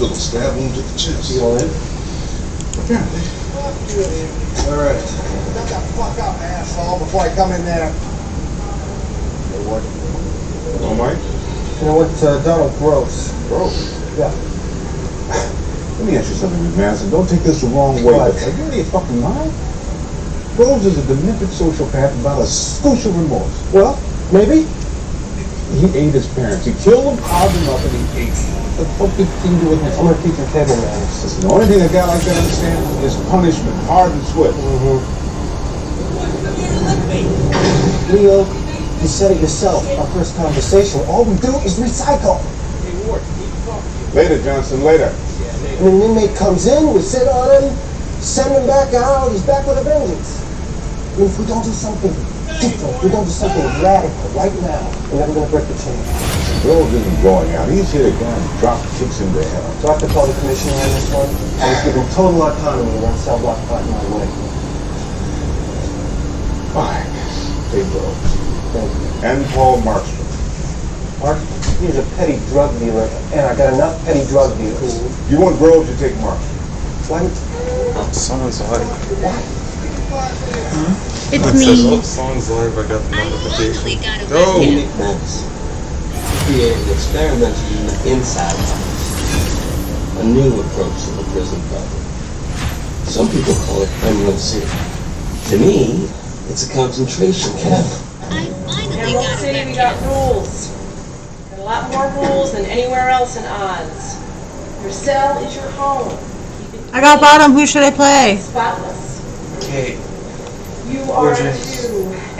hospital. Stab wound to the chest. You all in? Apparently. Alright. Shut the fuck up, asshole, before I come in there. Hey, what? All right. You know what, Donald Gross. Gross. Yeah. Let me ask you something, McManson. Don't take this the wrong way. What? But are you out of your fucking mind? Groves is a demented sociopath without a scooch of remorse. Well, maybe. He ate his parents. He killed them, carved them up, and he ate them. What the fuck did you do with him? I'm gonna teach him table manners. Listen, the only thing a guy like that understands is punishment, hard and swift. Leo, you said it yourself. Our first conversation. All we do is recycle. Later, Johnson, later. When an inmate comes in, we sit on him, send him back out, he's back with a vengeance. And if we don't do something different, we don't do something radical right now, we're never gonna break the chain. Groves isn't going out. He's here to go and drop chicks into hell. Do I have to call the commissioner on this one? I was given total autonomy to run cell block 5 my way. Fine. Take Groves. Thank you. And Paul Markstrom. Mark, he's a petty drug dealer, and I got enough petty drug dealers. You want Groves, you take Markstrom. Why? Someone's live. It's It me. says, oh, song's live, I got the I notification. finally got a Go! webcam. Max created an experimental unit inside house, a new approach to the prison problem. Some people call it Emerald City. To me, it's a concentration camp. I finally Emerald got a City, we got webcam. rules. Got a lot more rules than anywhere else in Oz. Your cell is your home. Keep it I got bottom. Who should I play? spotless. Okay, You are Jinx? to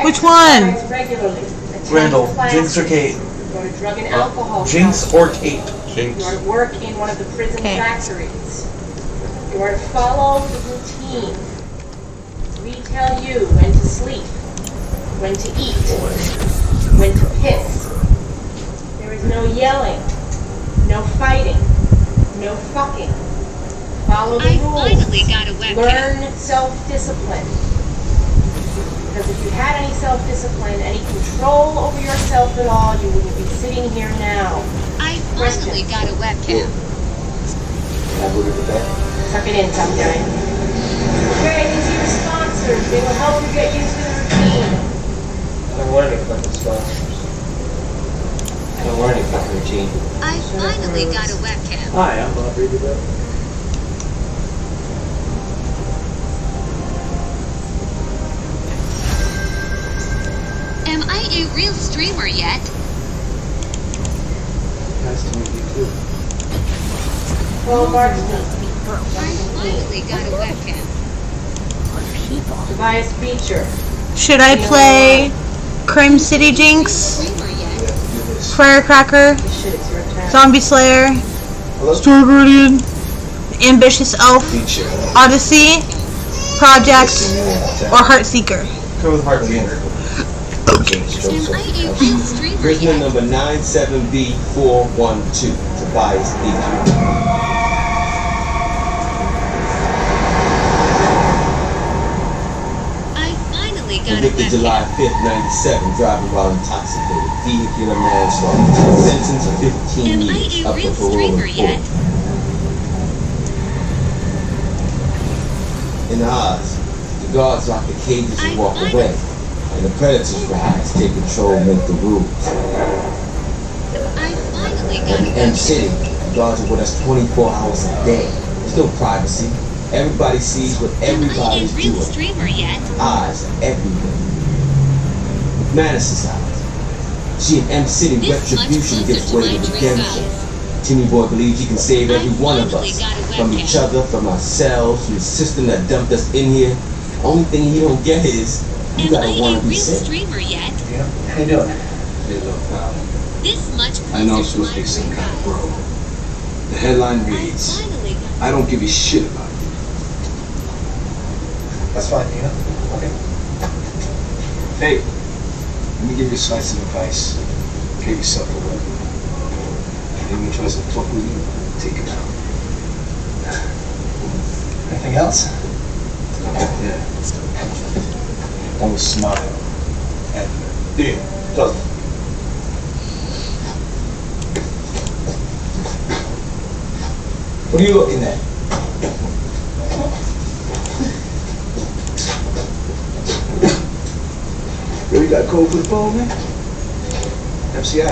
Which one? exercise regularly. Attend Randall, classes, Jinx or Kate? Go to drug and alcohol Jinx counseling. or Kate? You Jinx. are to work in one of the prison Okay. factories. You are to follow the routine. We tell you when to sleep, when to eat, when to piss. There is no yelling, no fighting, no fucking. Follow the I rules. finally got a webcam. Learn self-discipline. Because if you had any self-discipline, any control over yourself at all, you wouldn't be sitting here now. I finally got a webcam. Can I go to the back? Tuck it in, tough guy. Okay, these are your sponsors. They will help you get used to the routine. I don't want any fucking sponsors. I don't want any fucking routine. I finally got a webcam. Hi, I'm Bob Reederville. Am I a real streamer yet? Nice to meet you too. Well, Mark's I finally got a webcam. Tobias Beecher. Should I play Crime City Jinx, Streamer yet? Firecracker, This shit, it's your turn. Zombie Slayer, Star Guardian, Ambitious Elf, Odyssey, Project, or Heartseeker? Go with Heartbeater. Am I a real streamer Prisoner yet? number 97B412, Tobias Beecher. I finally got a Convicted July webcam. 5th, 97, driving while intoxicated, vehicular manslaughter, sentence of 15 Am I years, a up real for parole streamer in yet? court. In Oz, the guards lock the cages and walk away, and the predators rise, take control, make the rules. I finally got In a M webcam. City, the guards are with us 24 hours a day. There's no privacy. Everybody sees what Am I a everybody's real doing. streamer yet? Eyes everywhere. Madison's hours. See, in M City, This retribution much gives closer way to to my dream redemption. house. Timmy Boy believes he can save I every one of finally us. got a From webcam. each other, from ourselves, from the system that dumped us in here. Only thing he don't get is, you Am I gotta wanna a be real safe. streamer yet? Yeah. How you doing? This much closer I know I'm to supposed my to be some dream kind of house. bro. The headline I reads, finally got I don't give a shit about you. That's fine, Nina. Okay. Hey, let me give you a slice of advice. Get yourself a weapon. If anyone tries to fuck with you, take it out. Anything else? Yeah. Don't smile. And Deal. Close. What are you looking at? Really got cold for the phone, man? FCI,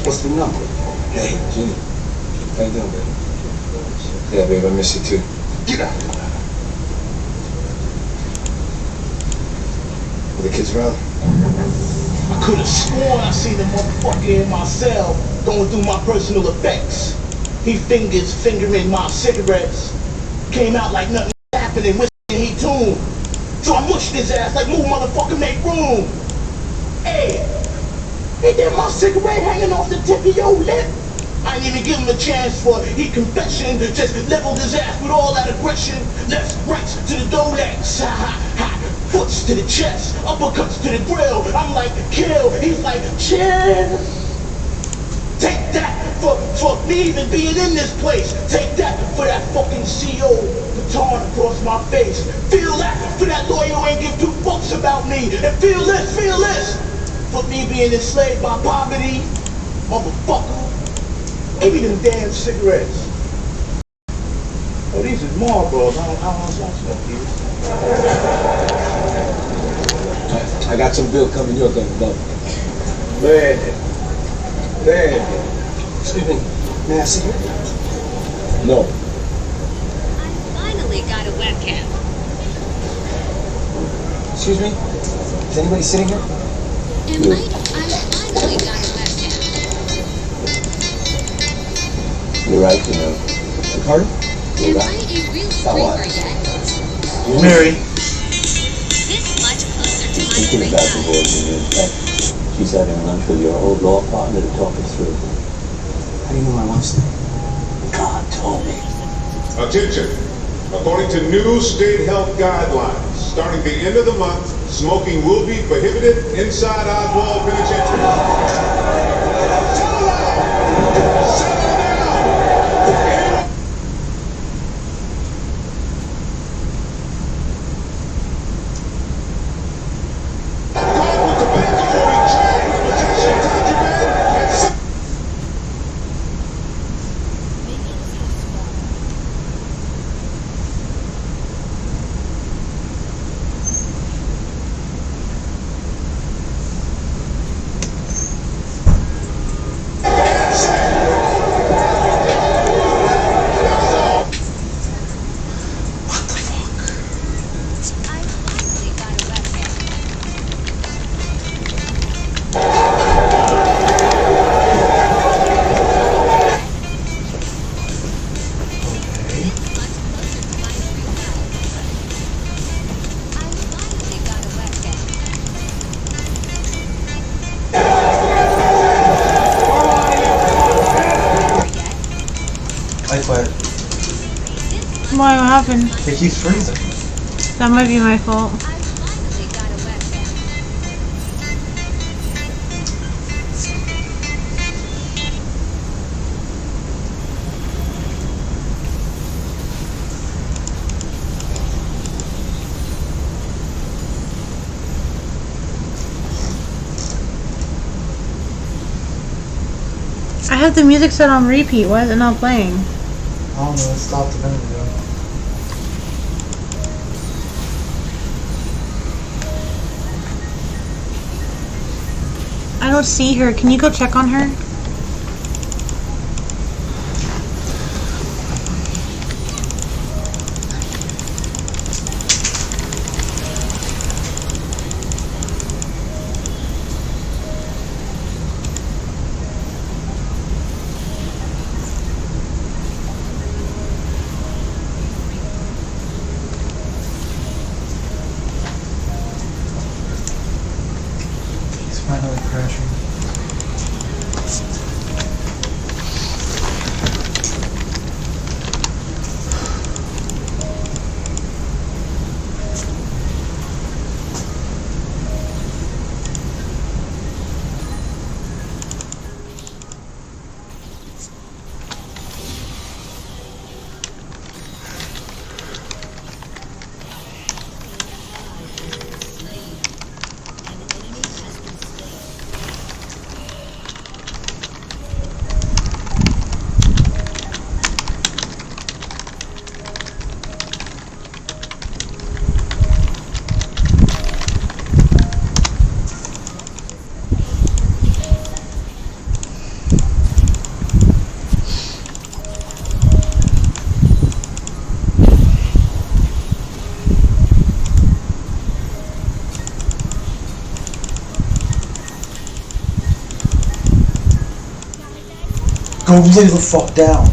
what's the number? Hey, Jimmy. How you doing, baby? Yeah, babe, I miss you too. Get out. Are the kids around? I could have sworn I seen the motherfucker in my cell going through my personal effects. He fingering my cigarettes. Came out like nothing happening, whistling he tuned. So I mushed his ass like move motherfucker, make room. Hey, ain't that my cigarette hanging off the tip of your lip? I didn't even give him a chance for he confession. Just leveled his ass with all that aggression. Left, right to the Dolex. Ha ha ha. Foots to the chest, uppercuts to the grill. I'm like, kill. He's like, chill. Take that for me even being in this place. Take that for that fucking CO baton across my face. Feel that for that lawyer who ain't give two fucks about me. And feel this for me being enslaved by poverty. Motherfucker. Give me them damn cigarettes. Oh, these is Marlboros. I don't smoke these. I got some bill coming your thing, though. Man. Excuse me, may I see you? No. I finally got a webcam. Excuse me? Is anybody sitting here? I finally got a webcam. You're right, you know. Pardon? Am I a real streamer yet? Mary. This much closer to my Thinking free about time. divorcing you. In fact, she's having lunch with your old law partner to talk it through. How do you know my wife's name? God told me. Attention! According to new state health guidelines, starting the end of the month, smoking will be prohibited inside Oswald Penitentiary. Settle down! Caught with tobacco will be charged with possession, contraband, and I finally got a webcam. This much closer to my free time. I finally got a webcam. I quit. Why, what happened? It keeps freezing. That might be my fault. I finally got a webcam. I have the music set on repeat. Why is it not playing? I don't know, it stopped a minute ago. I don't see her. Can you go check on her? He's finally crashing. No, lay the fuck down.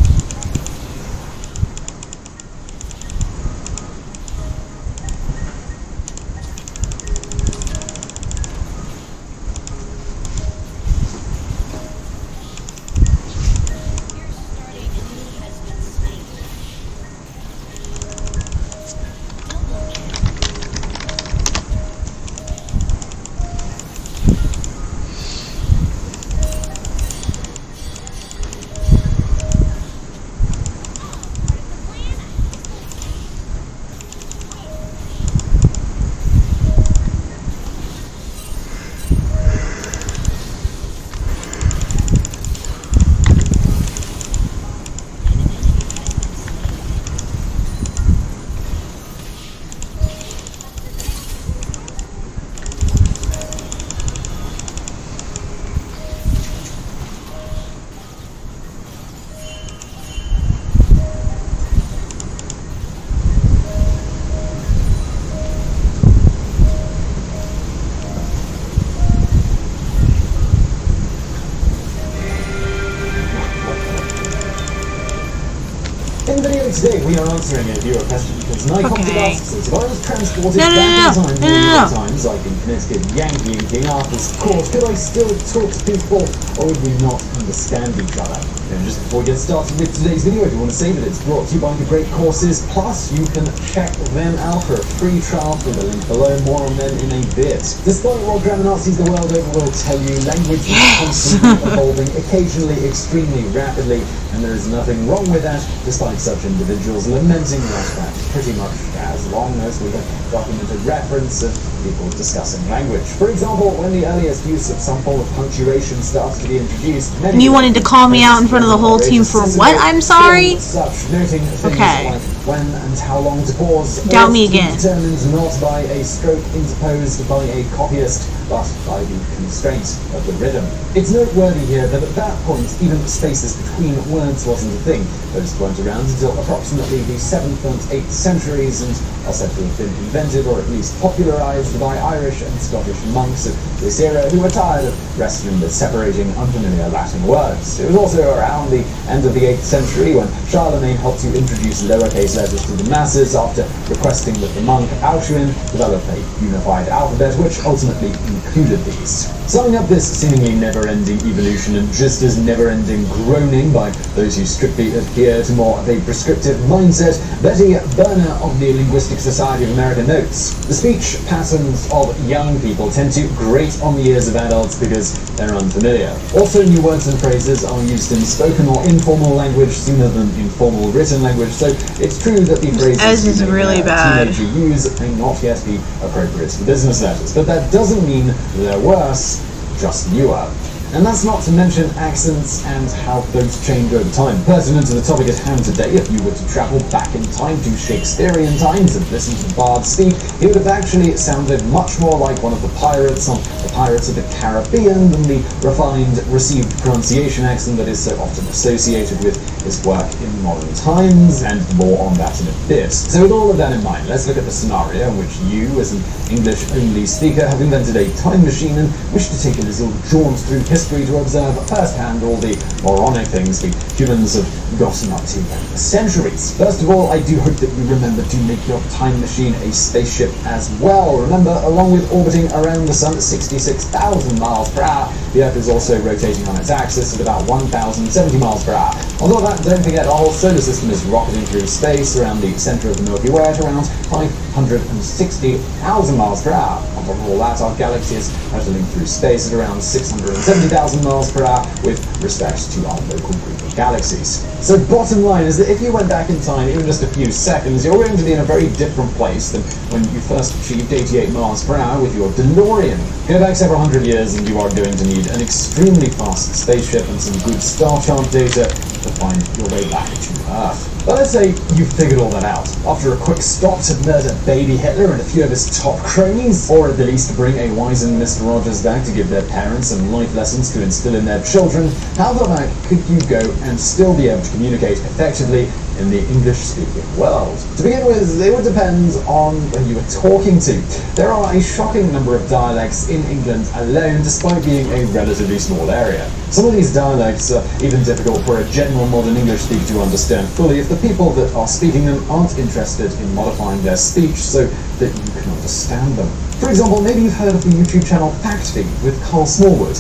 In the video today, we are answering a viewer question because Nikon Okay. asks us if I was transported No, no, back no, in time no, no, no. times like in Connecticut Yankee and King Arthur's court, could I still talk to people or would we not understand each other? And just before we get started with today's video, if you want to save it, it's brought to you by the great courses, plus you can check them out for a free trial through the link below. More on them in a bit. Despite what grammar Nazis the world over will tell you, language is constantly evolving, occasionally extremely rapidly, and there is nothing wrong with that, despite such individuals lamenting that fact pretty much as long as we have documented reference of people discussing language. For example, when the earliest use of some form of punctuation starts to be introduced, many You wanted to call me out in front of the whole team for what? I'm sorry? Such, noting things Okay. like when and how long to pause. Doubt me ought to be again. Determined not by a stroke interposed by a copyist, but by the constraint of the rhythm. It's noteworthy here that at that point, even spaces between words wasn't a thing. Those weren't around until approximately the 7th and 8th centuries and are said to have been invented or at least popularized by Irish and Scottish monks of this era who were tired of wrestling with separating unfamiliar Latin words. It was also around the end of the 8th century when Charlemagne helped to introduce lowercase letters to the masses after requesting that the monk Alcuin develop a unified alphabet which ultimately included these. Summing up this seemingly never-ending evolution and just as never-ending groaning by those who strictly adhere to more of a prescriptive mindset, Betty Berner of the Linguistic Society of America notes, the speech patterns of young people tend to grate on the ears of adults because they're unfamiliar. Also, new words and phrases are used in spoken or informal language sooner than in formal written language, so it's true that the phrases Ez is you may really hear a bad. teenager use may not yet be appropriate for business letters, but that doesn't mean they're worse, just newer. And that's not to mention accents and how those change over time. Pertinent to the topic at hand today, if you were to travel back in time to Shakespearean times and listen to Bard speak, he would have actually sounded much more like one of the pirates on the Pirates of the Caribbean than the refined, received pronunciation accent that is so often associated with his work in modern times, and more on that in a bit. So with all of that in mind, let's look at the scenario in which you, as an English-only speaker, have invented a time machine and wish to take a little jaunt through history to observe firsthand all the moronic things the humans have gotten up to over centuries. First of all, I do hope that you remember to make your time machine a spaceship as well. Remember, along with orbiting around the sun at 66,000 miles per hour, the Earth is also rotating on its axis at about 1,070 miles per hour. On top of that, don't forget our whole solar system is rocketing through space around the center of the Milky Way at around 560,000 miles per hour. On top of all that, our galaxy is hurtling through space at around 670,000 miles per hour with respect to our local group of galaxies. So bottom line is that if you went back in time even just a few seconds, you're going to be in a very different place than when you first achieved 88 miles per hour with your DeLorean. Go back several hundred years and you are going to need an extremely fast spaceship and some good star chart data to find your way back to Earth. But let's say you figured all that out. After a quick stop to murder baby Hitler and a few of his top cronies, or at the least bring a wizened Mr. Rogers back to give their parents some life lessons to instill in their children, how far back could you go and still be able to communicate effectively in the English-speaking world? To begin with, it would depend on who you were talking to. There are a shocking number of dialects in England alone, despite being a relatively small area. Some of these dialects are even difficult for a general modern English speaker to understand fully if the people that are speaking them aren't interested in modifying their speech so that you can understand them. For example, maybe you've heard of the YouTube channel FactFeed with Carl Smallwood.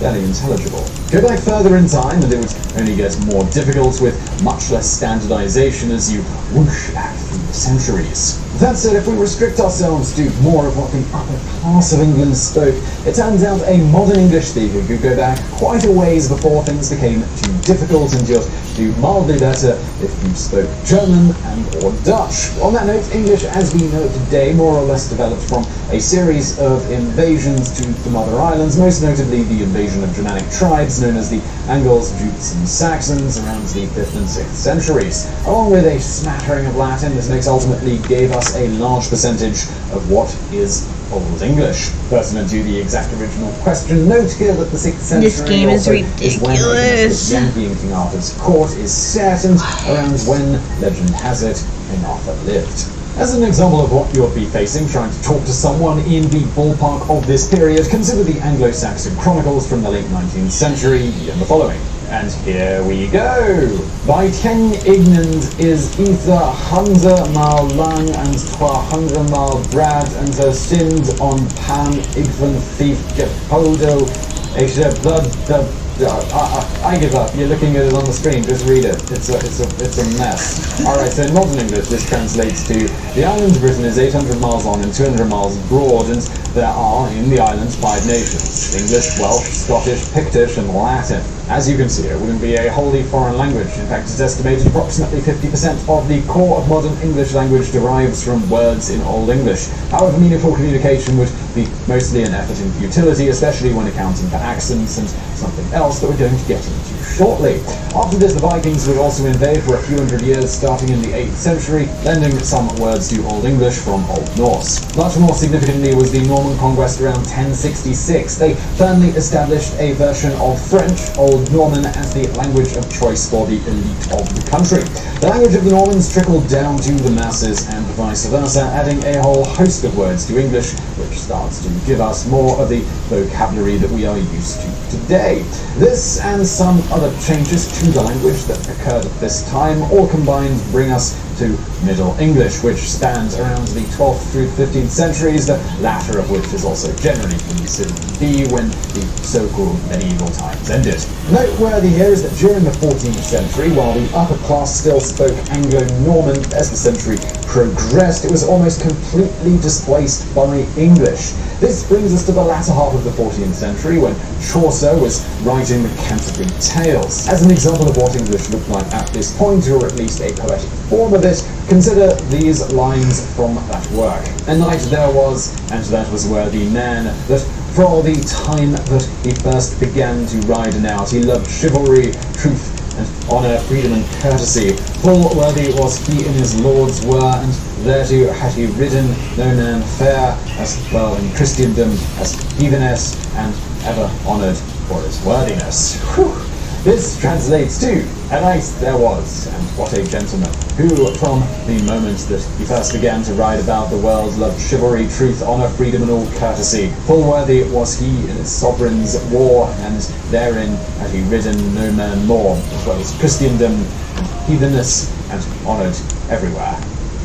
Fairly intelligible. Go back further in time and it would only get more difficult with much less standardization as you whoosh back through the centuries. That said, if we restrict ourselves to more of what the upper class of England spoke, it turns out a modern English speaker could go back quite a ways before things became too difficult and you'd do mildly better if you spoke German and or Dutch. On that note, English as we know it today more or less developed from a series of invasions to the Mother Islands, most notably the invasion of Germanic tribes known as the Angles, Jutes and Saxons around the 5th and 6th centuries. Along with a smattering of Latin, this mix ultimately gave us a large percentage of what is Old English. Pertinent to the exact original question, note here that the 6th century This game is ridiculous. when Yankee in King Arthur's court is set and around when, legend has it, King Arthur lived. As an example of what you'll be facing trying to talk to someone in the ballpark of this period, consider the Anglo-Saxon Chronicles from the late 19th century and the following. And here we go. By 10 Ignand is ether 100 mal lang and 200 mal brad and her sinned on pan igvan thief gepodo. I give up. You're looking at it on the screen. Just read it. It's a mess. All right. So in modern English, this translates to the island of Britain is 800 miles long and 200 miles broad, and there are in the island 5 nations: English, Welsh, Scottish, Pictish, and Latin. As you can see, it wouldn't be a wholly foreign language. In fact, it's estimated approximately 50% of the core of modern English language derives from words in Old English. However, meaningful communication would be mostly an effort in futility, especially when accounting for accents and something else that we're going to get into shortly. After this, the Vikings would also invade for a few hundred years, starting in the 8th century, lending some words to Old English from Old Norse. Much more significantly was the Norman conquest around 1066. They firmly established a version of French, Old Norman, as the language of choice for the elite of the country. The language of the Normans trickled down to the masses and vice versa, adding a whole host of words to English, which starts to give us more of the vocabulary that we are used to today. This and some other changes to the language that occurred at this time all combined bring us to Middle English, which spans around the 12th through 15th centuries, the latter of which is also generally considered to be when the so-called medieval times ended. Noteworthy here is that during the 14th century, while the upper class still spoke Anglo-Norman, as the century progressed, it was almost completely displaced by English. This brings us to the latter half of the 14th century, when Chaucer was writing the Canterbury Tales. As an example of what English looked like at this point, or at least a poetic form of it, consider these lines from that work. A knight there was, and that was worthy man, that for all the time that he first began to ride out, he loved chivalry, truth, and honour, freedom, and courtesy. Full worthy was he in his lords were, and thereto had he ridden, no man fair, as well in Christendom as heatheness, and ever honoured for his worthiness. Whew. This translates to, a knight there was, and what a gentleman, who from the moment that he first began to ride about the world loved chivalry, truth, honour, freedom, and all courtesy. Full worthy was he in his sovereign's war, and therein had he ridden no man more, as well as Christendom and heatheness, and honoured everywhere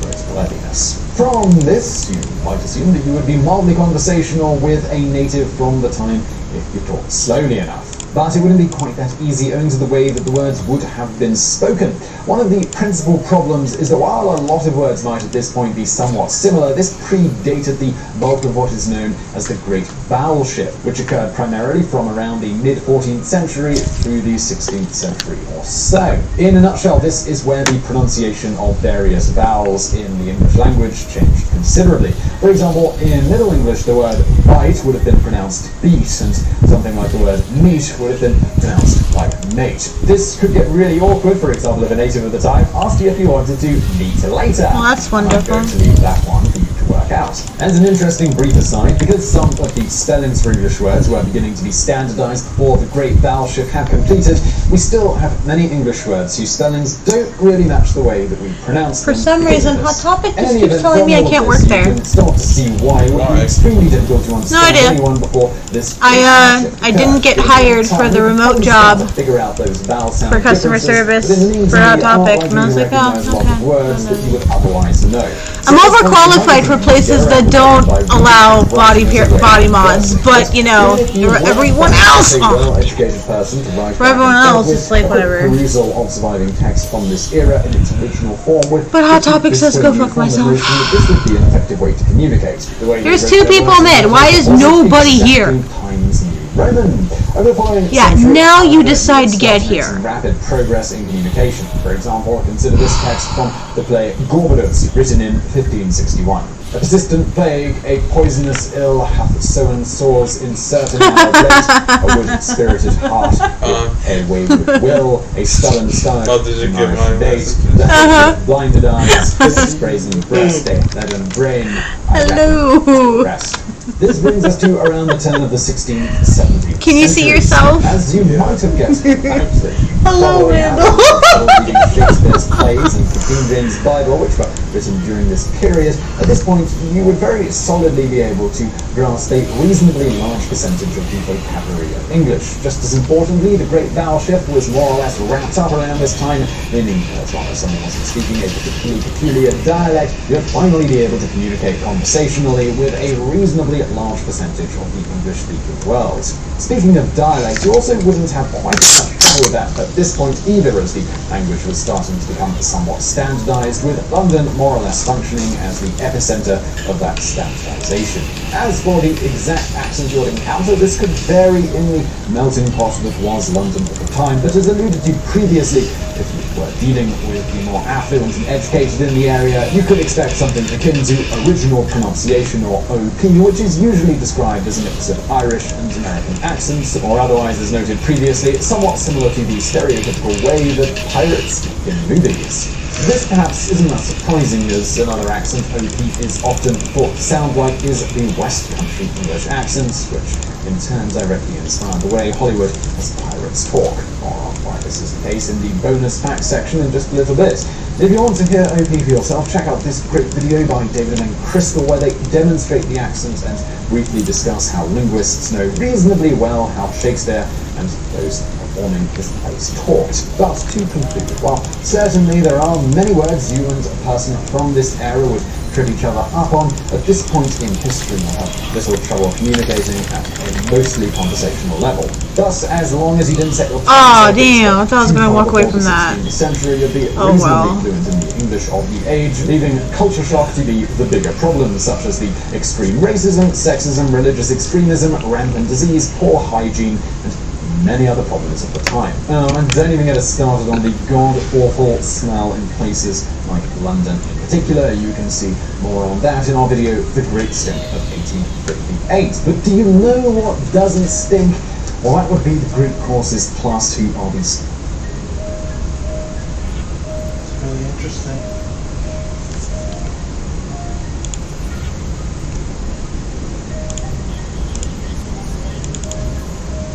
for his worthiness. From this, you might assume that you would be mildly conversational with a native from the time if you talked slowly enough. But it wouldn't be quite that easy owing to the way that the words would have been spoken. One of the principal problems is that while a lot of words might at this point be somewhat similar, this predated the bulk of what is known as the Great Vowel Shift, which occurred primarily from around the mid-14th century through the 16th century or so. In a nutshell, this is where the pronunciation of various vowels in the English language changed considerably. For example, in Middle English, the word bite would have been pronounced beat, and something like the word meat would have been pronounced like mate. This could get really awkward, for example, if a native of the time asked you if you wanted to meet later. Well, that's wonderful. I'm going to leave that one for you to work out. As an interesting brief aside, because some of the spellings for English words were beginning to be standardized before the Great Vowel Shift had completed, we still have many English words whose spellings don't really match the way that we pronounce them. For some reason, Hot Topic just keeps Event, telling me I from all can't of work this, there. You can start to see why it would be extremely difficult to understand idea. anyone before this. I didn't get hired for the remote job Figure out those vowel sound for customer differences, service but in the meantime, for Hot you aren't Topic, likely and I was to like, oh, recognize lots of okay. words that you would otherwise know. I'm overqualified for places that don't allow body mods, but you know, everyone else. For everyone else, it's like whatever. Perusal of surviving text from this era in its original form would. But Hot Topic says go fuck myself. This would be an effective way to communicate. There's two people mid. Why is nobody here? Yeah, now you decide to get here. Rapid progress in communication. For example, consider this text from the play Gorboduc, written in 1561. A persistent plague, a poisonous ill, hath sown sores in certain hour place, a wood-spirited heart, a wayward will, a stubborn stomach, a marriage date, the blinded eyes, physics brazen breast, a leaden brain, hello. This brings us to around the turn of the 16th, 17th Can you see yourself? As you might have guessed, hello, Randall. Reading Shakespeare's plays and King James' Bible, which were written during this period, at this point you would very solidly be able to grasp a reasonably large percentage of the vocabulary of English. Just as importantly, the Great Vowel Shift was more or less wrapped up around this time, meaning as long as someone wasn't speaking a particularly peculiar dialect, you'd finally be able to communicate conversationally with a reasonably large percentage of the English-speaking world. Speaking of dialect, you also wouldn't have quite as much trouble with that at this point either, as the language was starting to become somewhat standardized, with London more or less functioning as the epicenter of that standardization. As for the exact accent you would encounter, this could vary in the melting pot that was London at the time, but as alluded to previously, if you were dealing with the more affluent and educated in the area, you could expect something akin to original pronunciation, or OP, which is usually described as a mix of Irish and American accents, or otherwise, as noted previously, somewhat similar to the stereotypical way that pirates speak in movies. This perhaps isn't that surprising, as another accent OP is often thought to sound like is the West Country English accent, which in turn directly inspired the way Hollywood has pirates talk. More on why this is the case in the bonus facts section in just a little bit. If you want to hear OP for yourself, check out this great video by David and Crystal, where they demonstrate the accent and briefly discuss how linguists know reasonably well how Shakespeare and those performing his plays talked. But to conclude, while certainly there are many words you and a person from this era would trip each other up on, at this point in history you have little trouble communicating at a mostly conversational level. Thus, as long as you didn't set your oh damn, I thought I was going to walk away from that. Century, you'd be reasonably fluent in the English of the age, leaving culture shock to be the bigger problems, such as the extreme racism, sexism, religious extremism, rampant disease, poor hygiene, and many other problems of the time. And don't even get us started on the god-awful smell in places like London in particular. You can see more on that in our video, The Great Stink of 1858. But do you know what doesn't stink? Well, that would be the Greek courses plus 2 obvious. It's really interesting.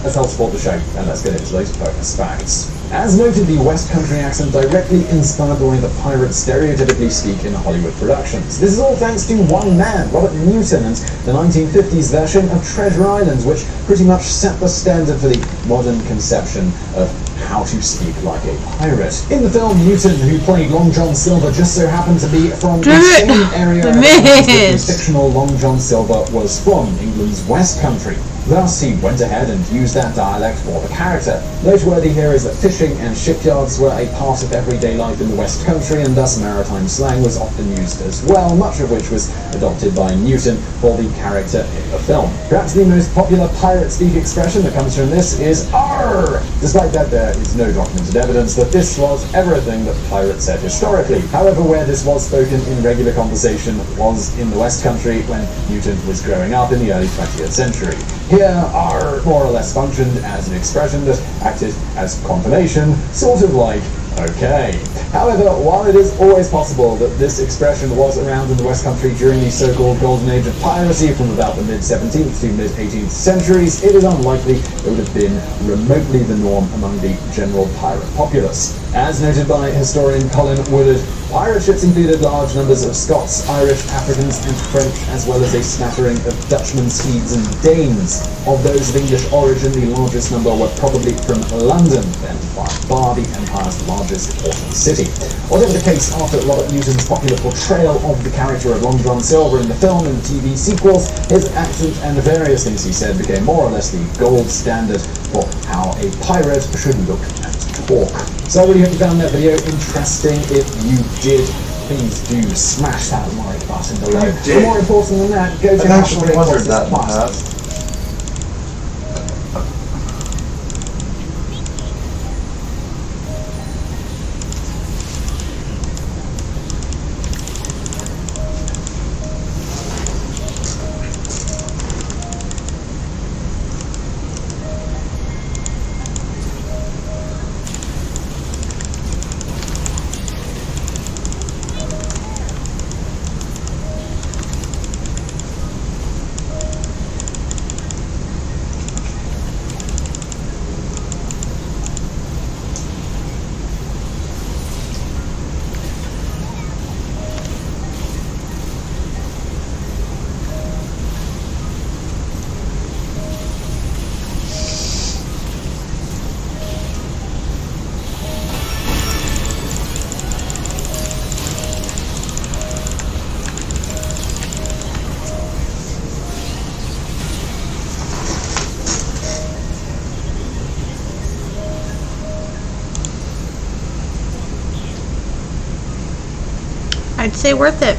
Let's help support the show, and let's get into those bonus facts. As noted, the West Country accent directly inspired the way that pirates stereotypically speak in Hollywood productions. This is all thanks to one man, Robert Newton, and the 1950s version of Treasure Island, which pretty much set the standard for the modern conception of how to speak like a pirate. In the film, Newton, who played Long John Silver, just so happened to be from the same area that the fictional Long John Silver was from, England's West Country. Thus, he went ahead and used that dialect for the character. Noteworthy here is that fishing and shipyards were a part of everyday life in the West Country, and thus maritime slang was often used as well, much of which was adopted by Newton for the character in the film. Perhaps the most popular pirate speak expression that comes from this is "Arr!" Despite that, there is no documented evidence that this was ever a thing that pirates said historically. However, where this was spoken in regular conversation was in the West Country when Newton was growing up in the early 20th century. Here, R more or less functioned as an expression that acted as confirmation, sort of like, okay. However, while it is always possible that this expression was around in the West Country during the so-called golden age of piracy from about the mid-17th to mid-18th centuries, it is unlikely it would have been remotely the norm among the general pirate populace. As noted by historian Colin Woodard, pirate ships included large numbers of Scots, Irish, Africans, and French, as well as a smattering of Dutchmen, Swedes, and Danes. Of those of English origin, the largest number were probably from London, then by far the Empire's largest porting city. Whatever the case, after Robert Newton's popular portrayal of the character of Long John Silver in the film and TV sequels, his accent and various things he said became more or less the gold standard for how a pirate should look and talk. So I really hope you found that video interesting. If you did, please do smash that like button below. But more important than that, go check out the wondered that in the past. I'd say worth it.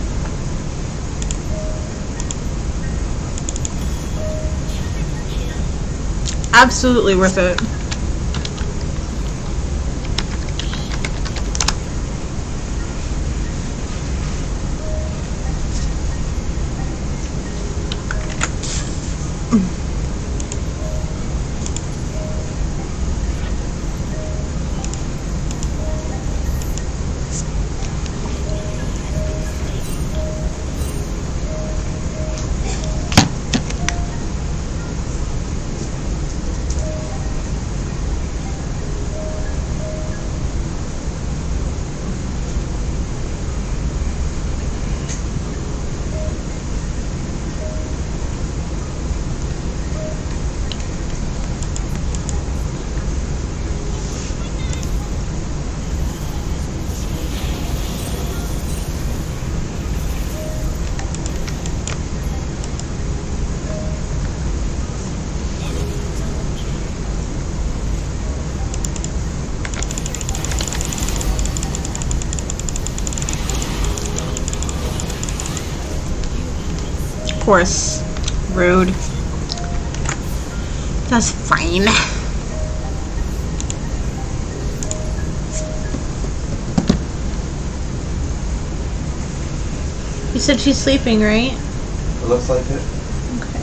Absolutely worth it. Of course. Rude. That's fine. You said she's sleeping, right? It looks like it. Okay.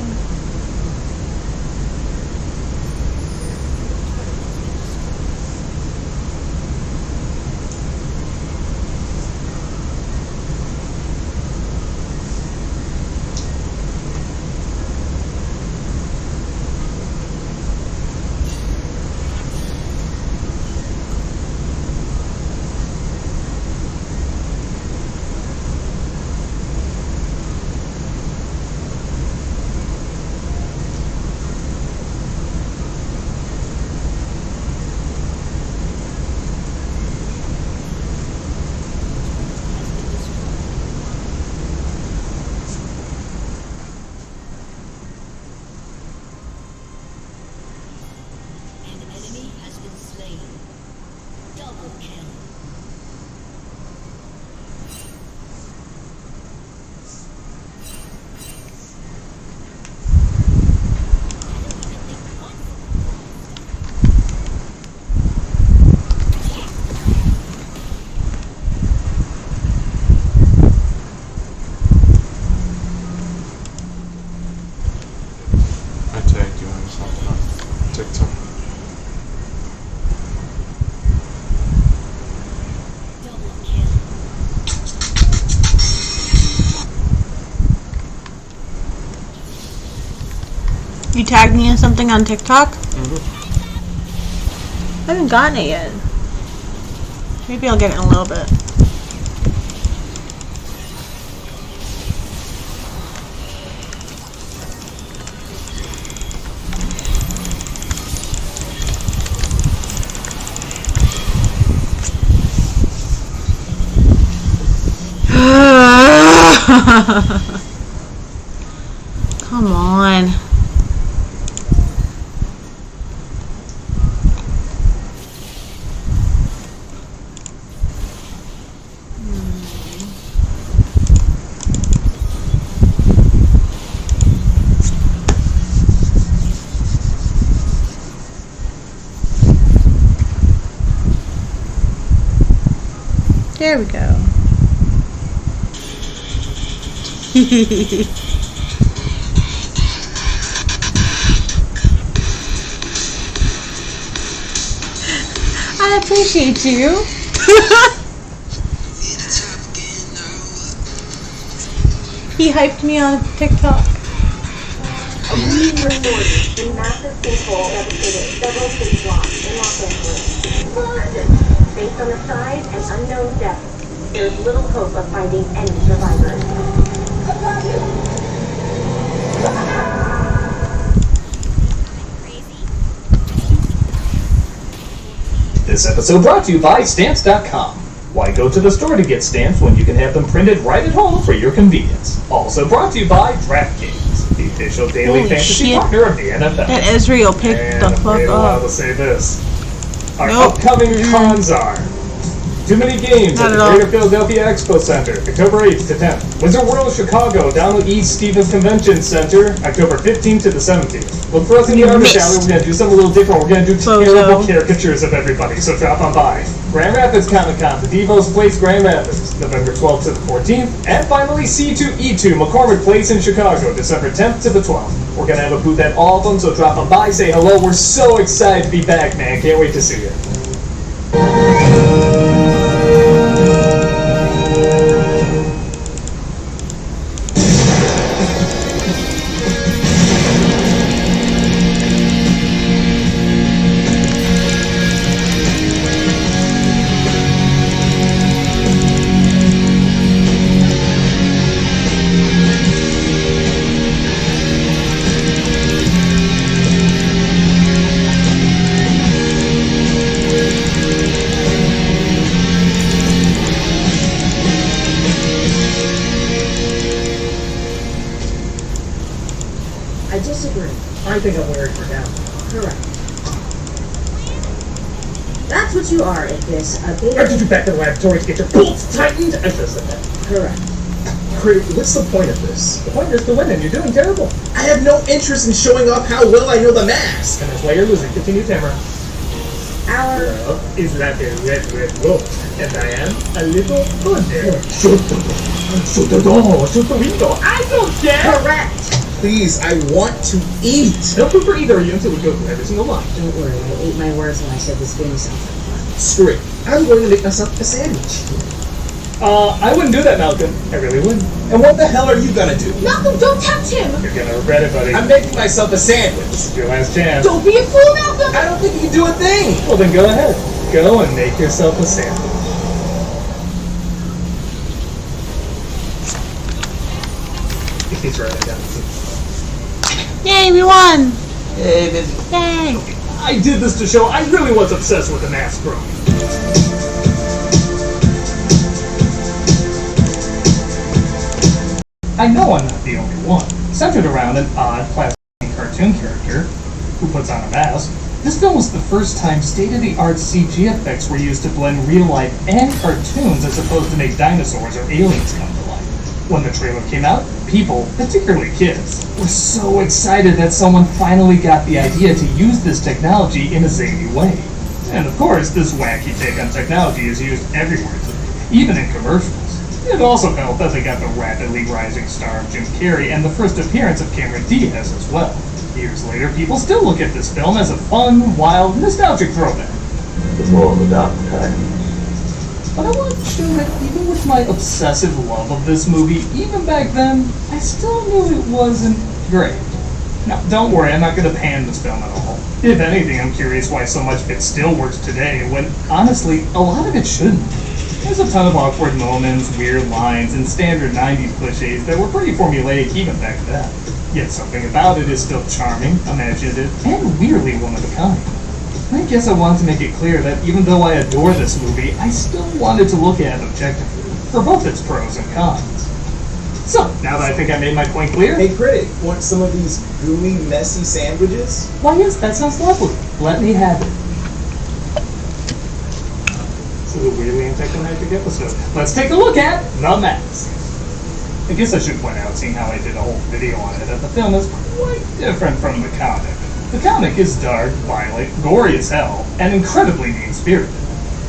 You tagged me in something on TikTok? I haven't gotten it yet. Maybe I'll get it in a little bit. Come on. There we go. I appreciate you. He hyped me on TikTok. A week reported a massive sinkhole devastated several city blocks in Los Angeles. Based on the size and unknown depth, there is little hope of finding any survivors. This episode brought to you by Stamps.com. Why go to the store to get stamps when you can have them printed right at home for your convenience? Also brought to you by DraftKings, the official daily Holy fantasy shit. partner of the NFL. That Israel picked And the I'm fuck waiting a while up. to say this. Our Nope. upcoming cons are too many games Not at at the all. Greater Philadelphia Expo Center, October 8th to 10th. Wizard World Chicago, down the East Stevens Convention Center, October 15th to the 17th. Look for us in the Artist Alley. We're going to do something a little different. We're going to do terrible caricatures of everybody, so drop on by. Grand Rapids Comic-Con, the Devo's Place, Grand Rapids, November 12th to the 14th. And finally, C2E2, McCormick Place in Chicago, December 10th to the 12th. We're going to have a booth at all of them, so drop on by, say hello. We're so excited to be back, man. Can't wait to see you. I disagree. I think I'm wearing her down. Correct. That's what you are, Icarus. A beta... I took you back to the laboratory to get your bolts tightened? I should have said that. Correct. What's the point of this? The point is to win, and you're doing terrible. I have no interest in showing off how well I know the mask. And that's why you're losing. Continue, Tamara. Our... Is that a red rose? And I am a little good there. Shoot the door. Shoot the window. I don't care. Correct. Please, I want to eat. No food for either of you until we go through every single line. Don't worry, I ate my words when I said this game sounds like fun. Screw it. I'm going to make myself a sandwich. I wouldn't do that, Malcolm. I really wouldn't. And what the hell are you gonna do? Malcolm, don't tempt him! You're gonna regret it, buddy. I'm making myself a sandwich. It's your last chance. Don't be a fool, Malcolm! I don't think you can do a thing. Well, then go ahead. Go and make yourself a sandwich. He's right, I got it. Yay, we won! Hey, baby. Yay! I did this to show I really was obsessed with the mask bro. I know I'm not the only one. Centered around an odd plastic cartoon character who puts on a mask, this film was the first time state-of-the-art CG effects were used to blend real life and cartoons as opposed to make dinosaurs or aliens come to life. When the trailer came out, people, particularly kids, were so excited that someone finally got the idea to use this technology in a zany way. And of course, this wacky take on technology is used everywhere today, even in commercials. It also helped that they got the rapidly rising star of Jim Carrey and the first appearance of Cameron Diaz as well. Years later, people still look at this film as a fun, wild, nostalgic throwback. It's more of a dark kind. But I want to show that even with my obsessive love of this movie, even back then, I still knew it wasn't great. Now, don't worry, I'm not going to pan this film at all. If anything, I'm curious why so much of it still works today, when, honestly, a lot of it shouldn't. There's a ton of awkward moments, weird lines, and standard 90s cliches that were pretty formulaic even back then. Yet something about it is still charming, imaginative, and weirdly one of a kind. I guess I wanted to make it clear that even though I adore this movie, I still wanted to look at it objectively, for both its pros and cons. So, now that I think I made my point clear... Hey critic, want some of these gooey, messy sandwiches? Why yes, that sounds lovely. Let me have it. This is a weirdly anticlimactic episode. Let's take a look at The Mask. I guess I should point out, seeing how I did a whole video on it, that the film is quite different from the comic. The comic is dark, violent, gory as hell, and incredibly mean-spirited.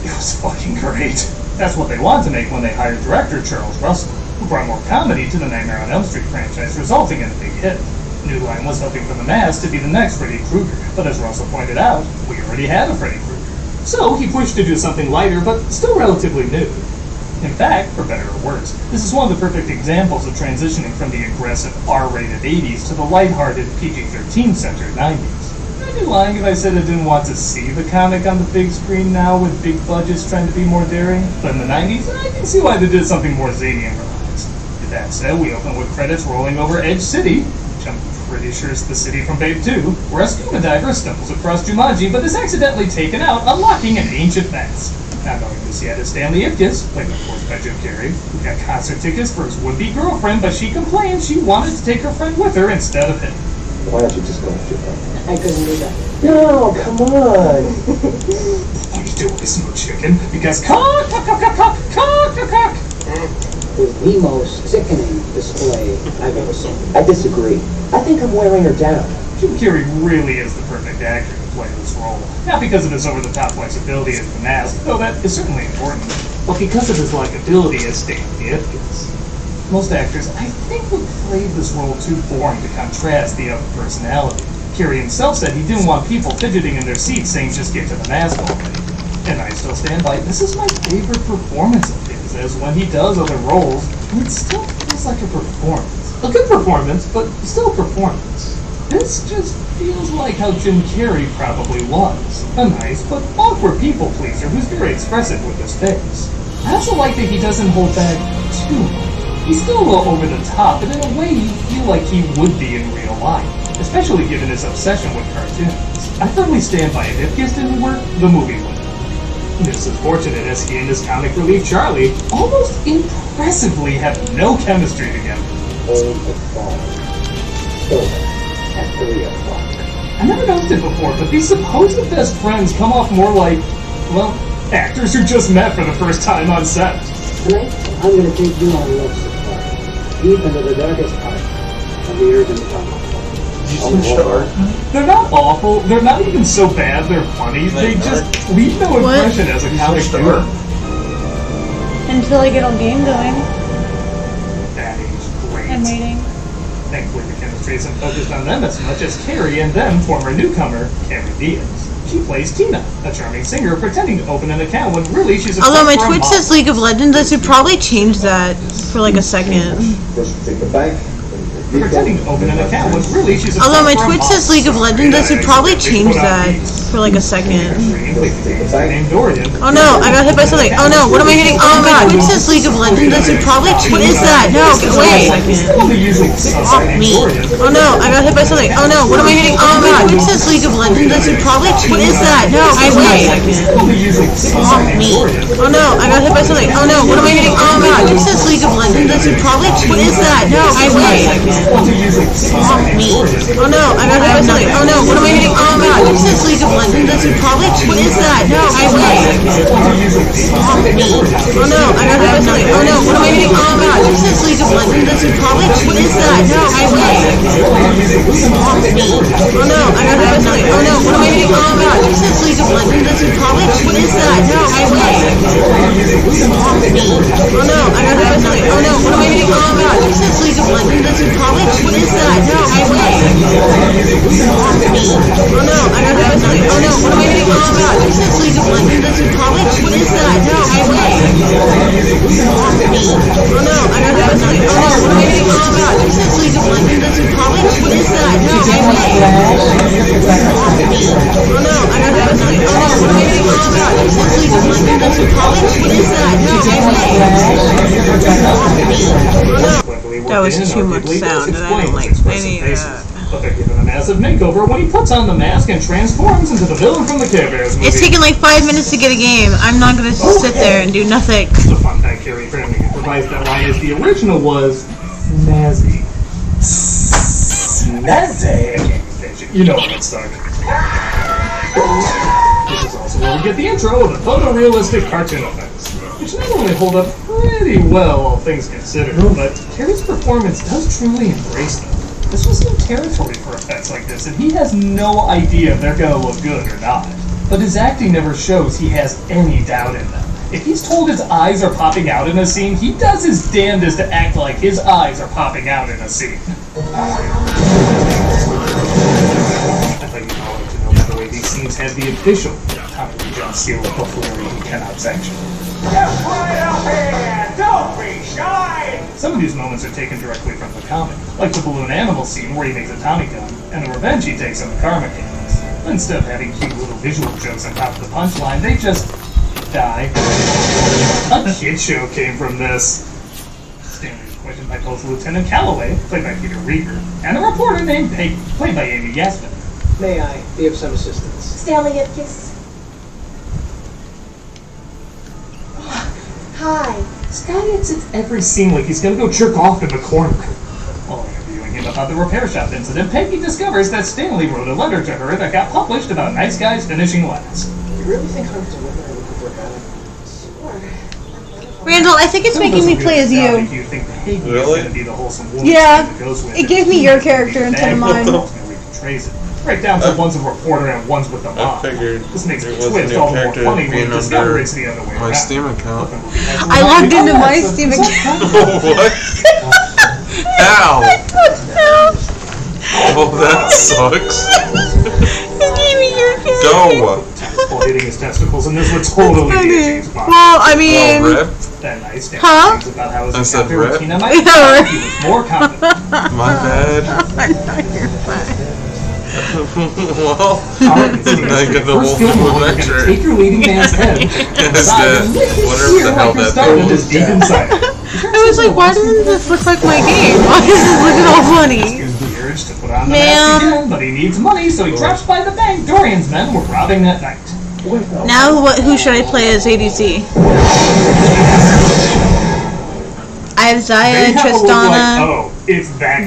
It was fucking great. That's what they wanted to make when they hired director Charles Russell, who brought more comedy to the Nightmare on Elm Street franchise, resulting in a big hit. New Line was hoping for The Mask to be the next Freddy Krueger, but as Russell pointed out, we already had a Freddy Krueger. So he pushed to do something lighter, but still relatively new. In fact, for better or worse, this is one of the perfect examples of transitioning from the aggressive R-rated 80s to the lighthearted PG-13 centered 90s. I'd be lying if I said I didn't want to see the comic on the big screen now with big budgets trying to be more daring, but in the 90s, I can see why they did something more zany and relaxed. With that said, we open with credits rolling over Edge City, which I'm pretty sure is the city from Babe 2, where a scuba diver stumbles across Jumanji but is accidentally taken out, unlocking an ancient mask. Not going to see it Stanley Ipkiss, played of course by Jim Carrey, who got concert tickets for his would-be girlfriend, but she complained she wanted to take her friend with her instead of him. Why don't you just go with your friend? I couldn't do that. No, come on. What are you doing, no chicken? Because cock, cock, cock, cock, cock, cock, cock, cock. That was the most sickening display I've ever seen. I disagree. I think I'm wearing her down. Jim Carrey really is the perfect actor to play this role. Not because of his over-the-top flexibility as the Mask, though that is certainly important, but because of his likability as Stanley Ipkiss. Most actors, I think, would play this role too boring to contrast the other personality. Carrey himself said he didn't want people fidgeting in their seats saying just get to the mask already. And I still stand by, this is my favorite performance of his, as when he does other roles, it still feels like a performance. A good performance, but still a performance. This just feels like how Jim Carrey probably was. A nice but awkward people pleaser who's very expressive with his face. I also like that he doesn't hold back too much. He's still a little over the top, but in a way you feel like he would be in real life, especially given his obsession with cartoons. I firmly stand by it. If Ipkiss didn't work, the movie wouldn't. This is fortunate as he and his comic relief Charlie almost impressively have no chemistry together. Hold the phone. Silver. At 3 o'clock. I never noticed it before, but these supposed best friends come off more like, well, actors who just met for the first time on set. Tonight, I'm going to take you on a love safari, deep into the darkest part of the urban tunnel. They're not awful, they're not even so bad, they're funny, they just leave no impression as a comic viewer. Until I get all game going. That is great. And waiting. Thankfully the chemistry isn't focused on them as much as Carrie and them former newcomer, Carrie Diaz. She plays Tina, a charming singer pretending to open an account when really she's a Although my Twitch says League of Legends, I should probably change that for like a second. First take the bank. Pretending to open an account when really she's a Although my Twitch says League of Legends, I should probably change that for like a second. Oh no, I got hit by something. Oh no, what am I hitting? Oh my Twitch says League of Legends, I should probably change. What is that? No, wait. Off me. Oh no, I got hit by something. Oh no, what am I hitting? Oh my Twitch says League of Legends, I should probably change. What is that? No, wait. Off me. Oh no, I got hit by something. Oh no, what am I hitting? Oh my Twitch says League of Legends, I should probably change. What is that? No, wait. Off me. Oh no, I got hit by something. Oh no, what am I hitting? Oh my Twitch says League of Legends, I should probably change. What is that? No, wait. Off me. Oh no, I got hit by something. Oh no, what am I hitting? Oh my Twitch says League of Legends, I should probably change. What is that? No, wait. Off me. Oh no, I got hit by something. Oh no, what am I hitting? Oh my Twitch says League of Legends, I should probably change. What is that? No, wait. Off me. Oh no, I got hit by something. Oh no, what am I hitting? Oh my Twitch says League of Legends, I should probably change. What is that? No, wait. Off me. Oh no, I got hit by something. Oh no, what am I hitting? Oh my Twitch says League of Legends, I should probably change. What is that? No, wait. Off me. Oh no, I got hit by something. Oh no, what am I hitting? Oh my Twitch says League of Legends, I should probably change. What What is that? No. Oh no, I got hit by something. Oh no, what am I hitting? Oh god, is this League of Legends? What is that? No. That was too much sound, and I don't like any of that. But they're given a massive makeover when he puts on the mask and transforms into the villain from the Care Bears movie. It's taken like 5 minutes to get a game. I'm not gonna sit there and do nothing. The fun fact Carrie Family improvised that line is the original was snazzy. Snazzy! You know what it's like. This is also where we get the intro of the photorealistic cartoon effects, which not only hold up pretty well, all things considered, but Carrie's performance does truly embrace them. This was new territory for effects like this, and he has no idea if they're gonna look good or not. But his acting never shows he has any doubt in them. If he's told his eyes are popping out in a scene, he does his damnedest to act like his eyes are popping out in a scene. I thought you'd all like to know, by the way, these scenes have the official Tommy Lee Jones seal of buffoonery he cannot sanction. Just right up here! Don't be shy! Some of these moments are taken directly from the comic, like the balloon animal scene where he makes a Tommy gun, and the revenge he takes on the car mechanics. Instead of having cute little visual jokes on top of the punchline, they just die. A kid show came from this. Stanley was questioned by both Lieutenant Calloway, played by Peter Rieger, and a reporter named Peggy, played by Amy Yasmin. May I be of some assistance? Stanley Ipkiss. Hi. This guy exits every scene like he's gonna go jerk off in the corner. While interviewing him about the repair shop incident, Peggy discovers that Stanley wrote a letter to her that got published about nice guys finishing last. You really think hundreds of women are looking for a guy? Randall, I think it's making me play as you. You think Peggy is gonna be the wholesome woman Yeah, Steve goes with it gave me your character instead of mine. Ultimately betrays it. Right down to one's a reporter and one's with the mob. This makes the twist all the more funny when you discover it's the other way around. My Steam account. I logged into my Steam account. What? How? Oh, that sucks. It gave me your character. Go. While hitting his testicles, and this would totally be a James Bond. Well, I mean... That night, Stanley huh? thinks about how his I said encounter with rip? Tina might he was more confident. My bad. You're fine. Well, I get the whole lecture. Take your leading man's head. Instead, whatever the hell that thing was. I was like, why doesn't this look like my game? Why does this look all funny? To put on the mask again, but he needs money, so he drops by the bank Dorian's men were robbing that night. Now, who should I play as ADC? I have Zaya, Tristana,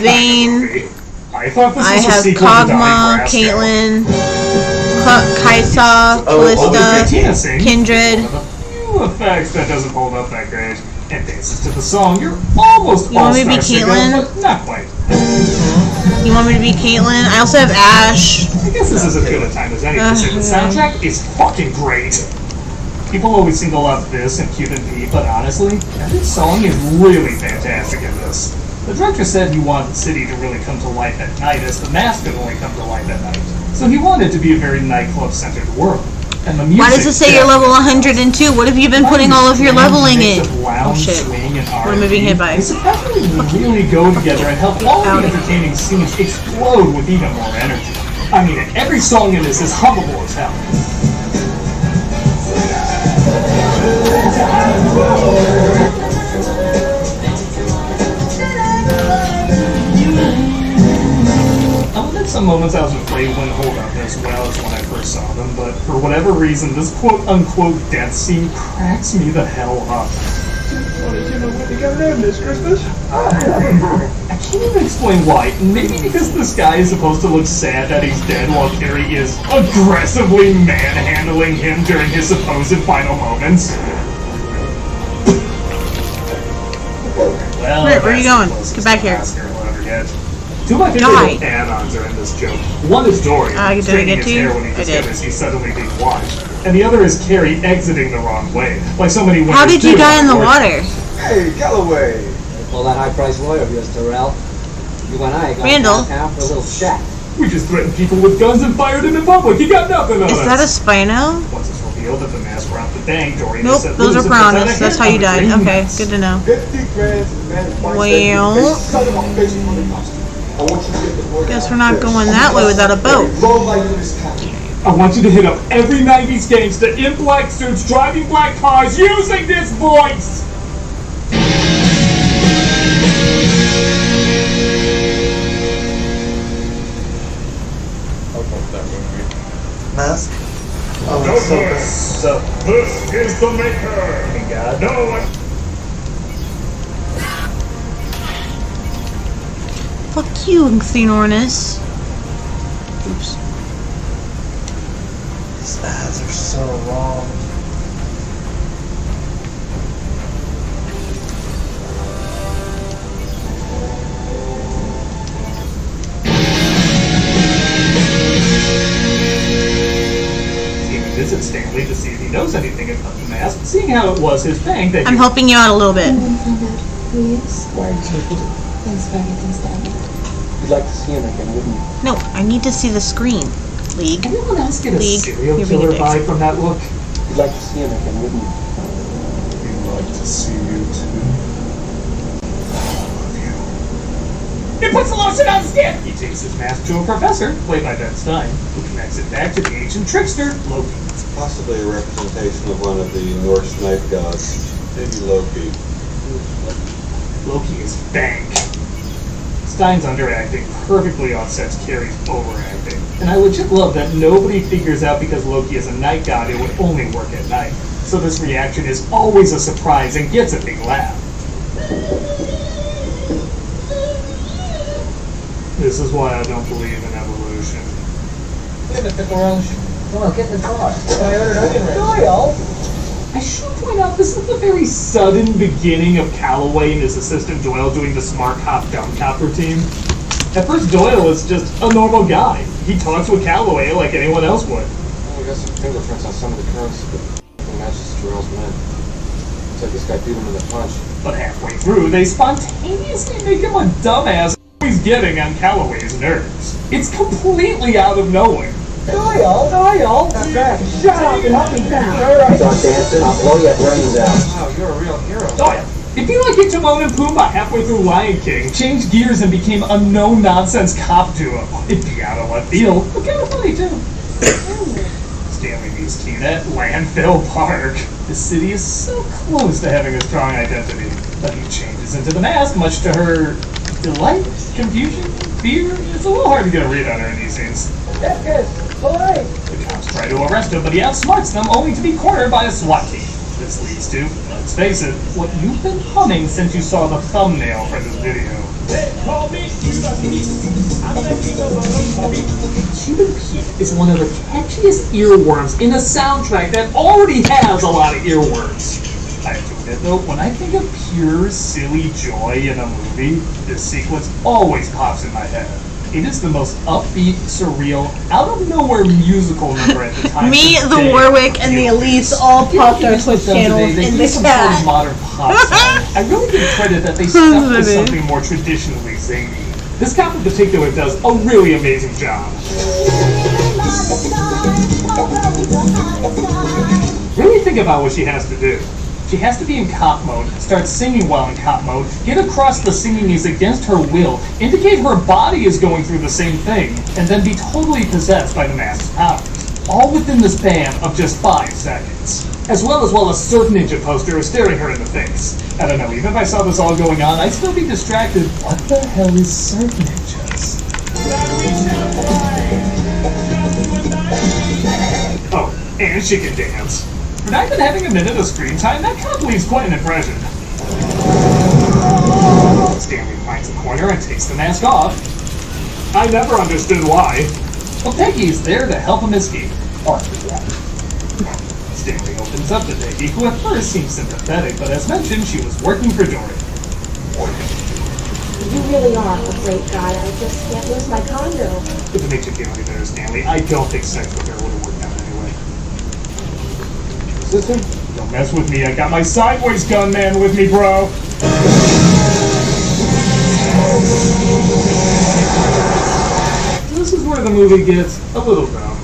Vayne. I thought this I was a have sequel to Kog'Maw, Donnie Brasco. Caitlyn, Kaisa, Callista, Kindred. Few effects that doesn't hold up that great. And dances to the song. You're almost You want me to be all-star Caitlyn? but not quite. You want me to be Caitlyn? I also have Ashe. I guess this is as good a time as any to say the soundtrack is fucking great. People always single out this and Cupid P, but honestly, every song is really fantastic in this. The director said he wanted the city to really come to life at night, as the mask could only come to life at night. So he wanted it to be a very nightclub-centered world. And the music, Why does it say you're level 102? What have you been putting all of your leveling in? Oh shit. What am I being hit by? They surprisingly really go together and help all the entertaining scenes explode with even more energy. I mean, every song in this is hummable as hell. Some moments I was afraid wouldn't hold up as well as when I first saw them, but for whatever reason, this quote-unquote death scene cracks me the hell up. What did you know what to get them this Christmas? I can't even explain why. Maybe because this guy is supposed to look sad that he's dead while Carrie is aggressively manhandling him during his supposed final moments. Well, Where are you going? Get back here. Two of my favorite add-ons are in this joke. One is Dorian straightening his hair when he discovers he's suddenly being watched, and the other is Carrie exiting the wrong way, like so many women. How did you die in the water? Hey, Calloway! Pull that high-priced lawyer of yours, Terrell. You and I are going Randall. downtown for a little chat. We just threatened people with guns and fired them in public. You got nothing on us. Is that a Spino? Once it's revealed that the mask were out the bank, Dorian Nope, those are piranhas. That's how you died. Okay, good to know. $50 grand to the man who finds Well. I want you to get the word Guess out we're not first. going that way without a boat. Low light in this town. I want you to hit up every 90s gangster in black suits driving black cars using this voice! Mask? Oh, No it's so good. worse. So, this is the maker! No one. Fuck you, Xenornis. Oops. These ads are so wrong. Visit Stanley to see if he knows anything about the mask, seeing how it was his bank that I'm helping you out a little bit. Why are you so good? Thanks for everything, Stanley. You'd like to see him again, wouldn't you? No, I need to see the screen. League. Anyone else get a League. serial You're being killer a dick. vibe from that look? You'd like to see him again, wouldn't you? We'd like to see you too. He puts the lotion on his skin! He takes his mask to a professor, played by Ben Stein, who connects it back to the ancient trickster, Loki. It's possibly a representation of one of the Norse night gods. Maybe Loki. Loki is Bank. Stein's underacting perfectly offsets Carrie's overacting. And I legit love that nobody figures out because Loki is a night god it would only work at night. So this reaction is always a surprise and gets a big laugh. This is why I don't believe in evolution. Come on, get in the car. I ordered onion rings. Doyle! I should point out this is the very sudden beginning of Calloway and his assistant Doyle doing the smart cop dumb cop routine. At first Doyle is just a normal guy. He talks with Calloway like anyone else would. Well, we got some fingerprints on some of the currency, but it matches Jarrell's men. Looks like this guy beat him in the punch. But halfway through, they spontaneously make him a dumbass always getting on Calloway's nerves. It's completely out of nowhere. Doyle! That's right. Shut up and help me down. Alright. Start dancing, I'll blow your brains out. Wow, you're a real hero. Doyle! It'd be like if Timon and Pumbaa halfway through Lion King changed gears and became a no-nonsense cop duo. It'd be out of left field, but kind of funny too. Stanley meets Tina at Landfill Park. The city is so close to having a strong identity, but he changes into the mask, much to her delight, confusion, fear. It's a little hard to get a read on her in these scenes. Yes, police! The cops try to arrest him, but he outsmarts them, only to be cornered by a SWAT team. This leads to, let's face it, what you've been humming since you saw the thumbnail for this video. Cuban Pete is one of the catchiest earworms in a soundtrack that already has a lot of earworms. I have to admit though, when I think of pure, silly joy in a movie, this sequence always pops in my head. It is the most upbeat, surreal, out-of-nowhere musical number at the time. Me, the Warwick, and the Elites all popped our Twitch channels in the chat. Modern pop song. I really give credit that they stuck with something more traditionally zany. This cop in particular does a really amazing job. Really think about what she has to do. She has to be in cop mode, start singing while in cop mode, get across the singing is against her will, indicate her body is going through the same thing, and then be totally possessed by the mask's powers. All within the span of just 5 seconds. As well as while a Surf Ninja poster is staring her in the face. I don't know, even if I saw this all going on, I'd still be distracted. What the hell is Surf Ninjas? Oh, and she can dance. For not even having a minute of screen time, that cop leaves quite an impression. Stanley finds the corner and takes the mask off. I never understood why. Well, Peggy is there to help him escape. Stanley opens up to Peggy, who at first seems sympathetic, but as mentioned, she was working for Dory. You really are a great guy. I just can't lose my condo. If it makes you feel any better, Stanley, I don't think sex with her would have worked out anyway. Sister? Don't mess with me, I got my sideways gunman with me, bro! This is where the movie gets a little dumb.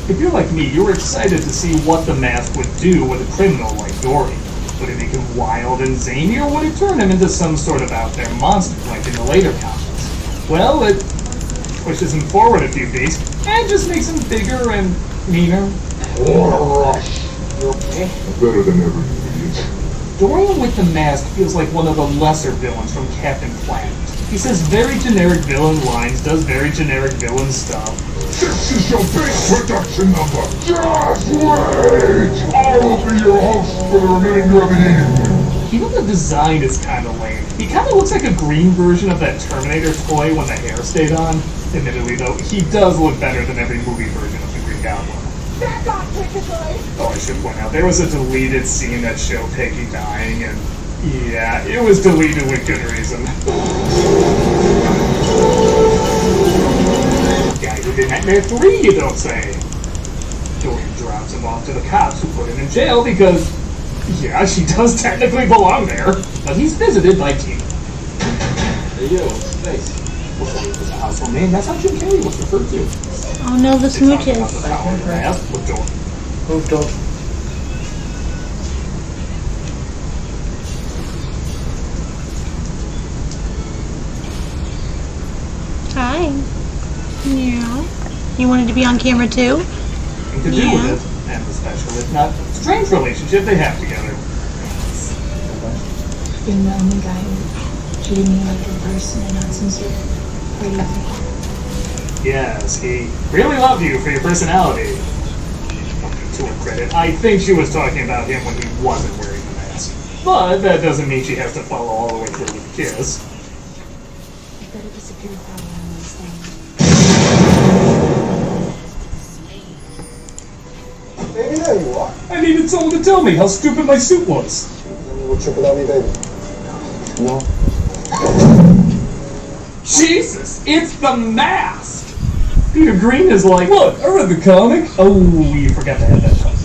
If you're like me, you were excited to see what the mask would do with a criminal like Dory. Would it make him wild and zany, or would it turn him into some sort of out there monster like in the later comics? Well, it pushes him forward a few feet, and just makes him bigger and meaner. What a rush. You okay? Better than ever, you idiot. Dorian with the mask feels like one of the lesser villains from Captain Planet. He says very generic villain lines, does very generic villain stuff. This is your big production number. Just wait. I will be your host for the remainder of the evening. Even the design is kind of lame. He kind of looks like a green version of that Terminator toy when the hair stayed on. Admittedly, though, he does look better than every movie version of the Green Goblin. Oh, I should point out, there was a deleted scene that showed Peggy dying, and yeah, it was deleted with good reason. Guy who did Nightmare 3, you don't say. Dorian drops him off to the cops who put him in jail because, yeah, she does technically belong there, but he's visited by Tina. Hey, yo, space. What's that? It's a household name. That's how Jim Carrey was referred to. Oh no, the smooches. Moved on. Hi. Yeah. You wanted to be on camera too? Nothing to do with it, and the special, if not strange relationship they have together. Being the only guy who treated me like a person and not some sort of crazy. Yes, he really loved you for your personality. To her credit, I think she was talking about him when he wasn't wearing the mask. But that doesn't mean she has to follow all the way through with a kiss. I better disappear without one last thing. Baby, there you are. I needed someone to tell me how stupid my suit was. You were tripping on me, baby. No. Jesus, it's the mask! Peter Green is like, look, I read the comic. Oh, you forgot to add that part.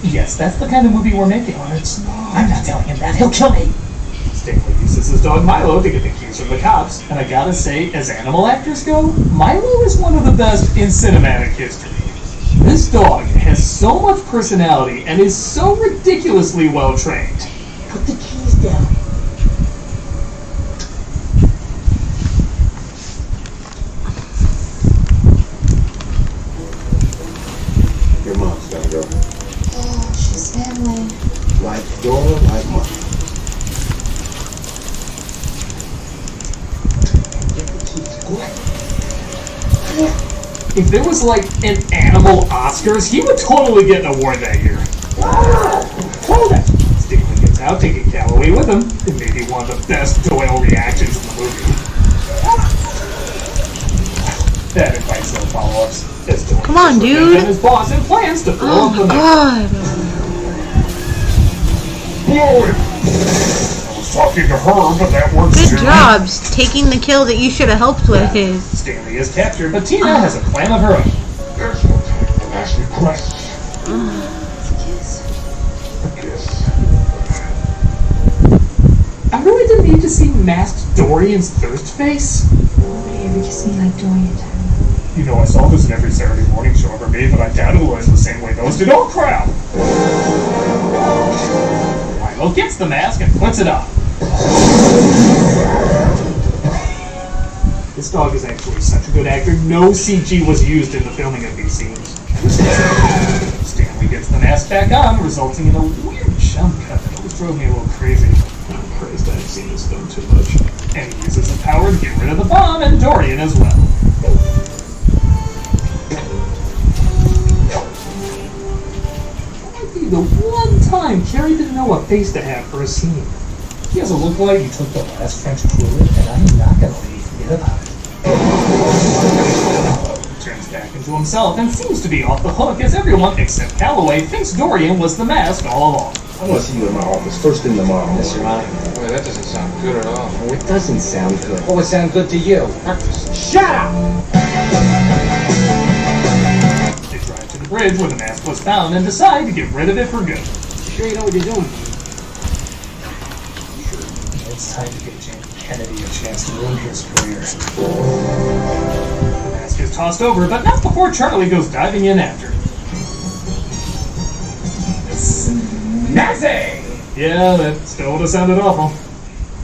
Yes, that's the kind of movie we're making. Oh, it's not. I'm not telling him that. He'll kill me. Stanley uses his dog Milo to get the keys from the cops, and I gotta say, as animal actors go, Milo is one of the best in cinematic history. This dog has so much personality and is so ridiculously well trained. Put the keys down. Your mom's gotta go. Oh, she's family. Like your like mine. If there was like an animal Oscars, he would totally get an award that year. Hold it! Stanley gets out, taking Calloway with him. It may be one of the best Doyle reactions in the movie. That invites no follow-ups. Come on, dude. And his boss and plans to blow Oh up the my night. god. Blow it! I was talking to her, but that works too. Good job taking the kill that you should have helped with his. Stanley is captured, but Tina has a plan of her own. There's no time to ask me questions. I really didn't need to see masked Dorian's thirst face. Nobody ever kissed me like Dorian did. You know, I saw this in every Saturday morning show ever made, but I doubt it was the same way those did. Oh, crap! Milo gets the mask and puts it on. This dog is actually such a good actor, no CG was used in the filming of these scenes. Stanley gets the mask back on, resulting in a weird jump cut that always drove me a little crazy. I'm praised that scene is done too much. And he uses his power to get rid of the bomb and Dorian as well. The one time Carrie didn't know what face to have for a scene. He has a look like he took the last French Cruella, and I'm not gonna let you forget about it. Turns back into himself and seems to be off the hook as everyone except Calloway thinks Dorian was the mask all along. I want to see you in my office first thing tomorrow morning. Boy, that doesn't sound good at all. Oh, it doesn't sound good. Oh, it sounds good to you. Shut up! They drive to the bridge where the mask was found and decide to get rid of it for good. Sure you know what you're doing? It's time to give James Kennedy a chance to ruin his career. The mask is tossed over, but not before Charlie goes diving in after. Snazzy! Yeah, that still would have sounded awful.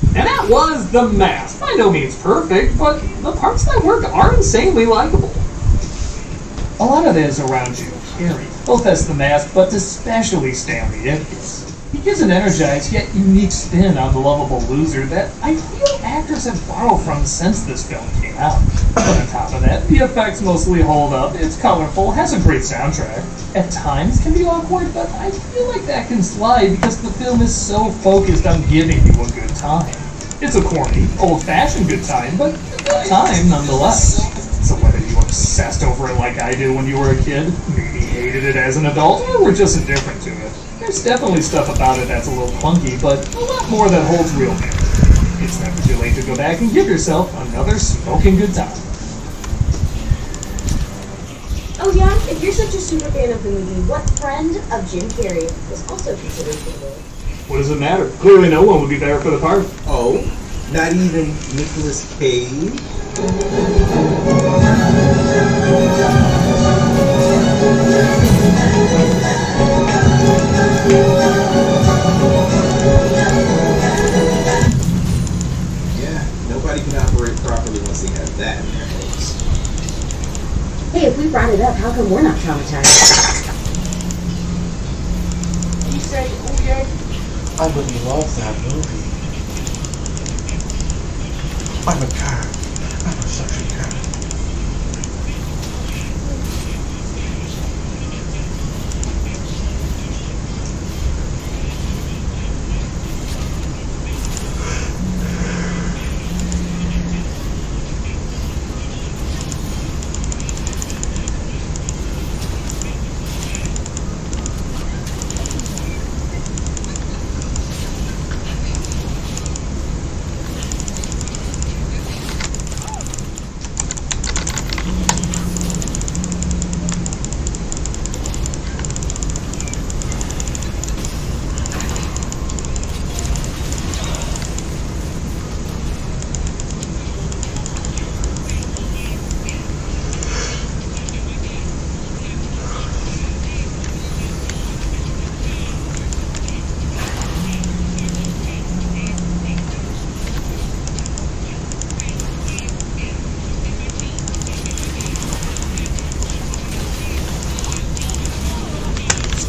And that was The Mask. By no means perfect, but the parts that work are insanely likable. A lot of it is around Jim Carrey, both as The Mask, but especially Stanley Ipkiss. He gives an energized yet unique spin on the lovable loser that I feel actors have borrowed from since this film came out. But on top of that, the effects mostly hold up, it's colorful, has a great soundtrack. At times can be awkward, but I feel like that can slide because the film is so focused on giving you a good time. It's a corny, old-fashioned good time, but a good time nonetheless. So whether you obsessed over it like I did when you were a kid, maybe hated it as an adult, or were just indifferent to it, there's definitely stuff about it that's a little clunky, but a lot more that holds real merit. It's never too late to go back and give yourself another smoking good time. Oh yeah? If you're such a super fan of the movie, what friend of Jim Carrey was also considered for the role? What does it matter? Clearly no one would be better for the part. Oh, not even Nicolas Cage? Yeah, nobody can operate properly once they have that in their heads. Hey, if we brought it up, how come we're not traumatized? You said, oh yeah. I would love that movie. I'm a cat. I'm a sexy cat.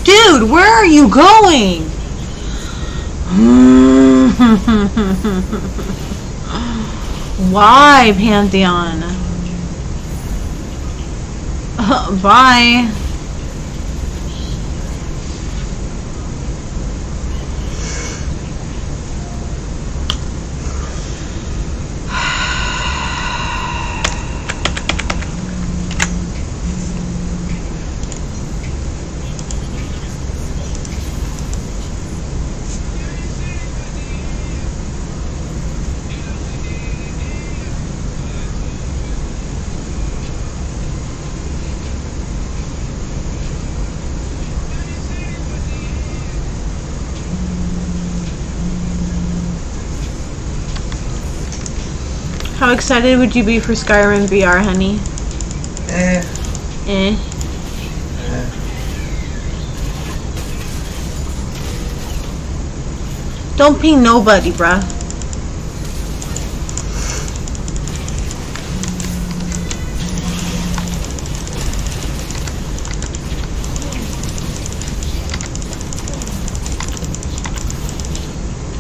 Dude, where are you going? Why, Pantheon? Bye. How excited would you be for Skyrim VR, honey? Don't ping nobody, bruh.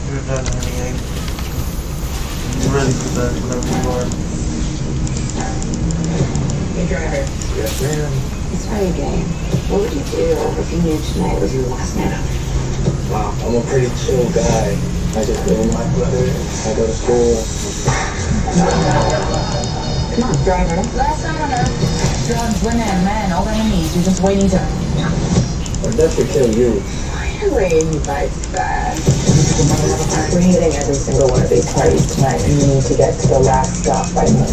You're done, honey. I'm ready for that whenever you are. Hey, driver. Yes, ma'am. Let's play a game. What would you do if you knew tonight was your last night out? Wow, I'm a pretty chill guy. I just live with my brother. I go to school. Come on, driver. Last night on Earth. Drugs, women, men, all enemies. You're just waiting to... Or definitely kill you. Finally, you bites back. We're hitting every single one of these parties tonight, and you need to get to the last stop by noon.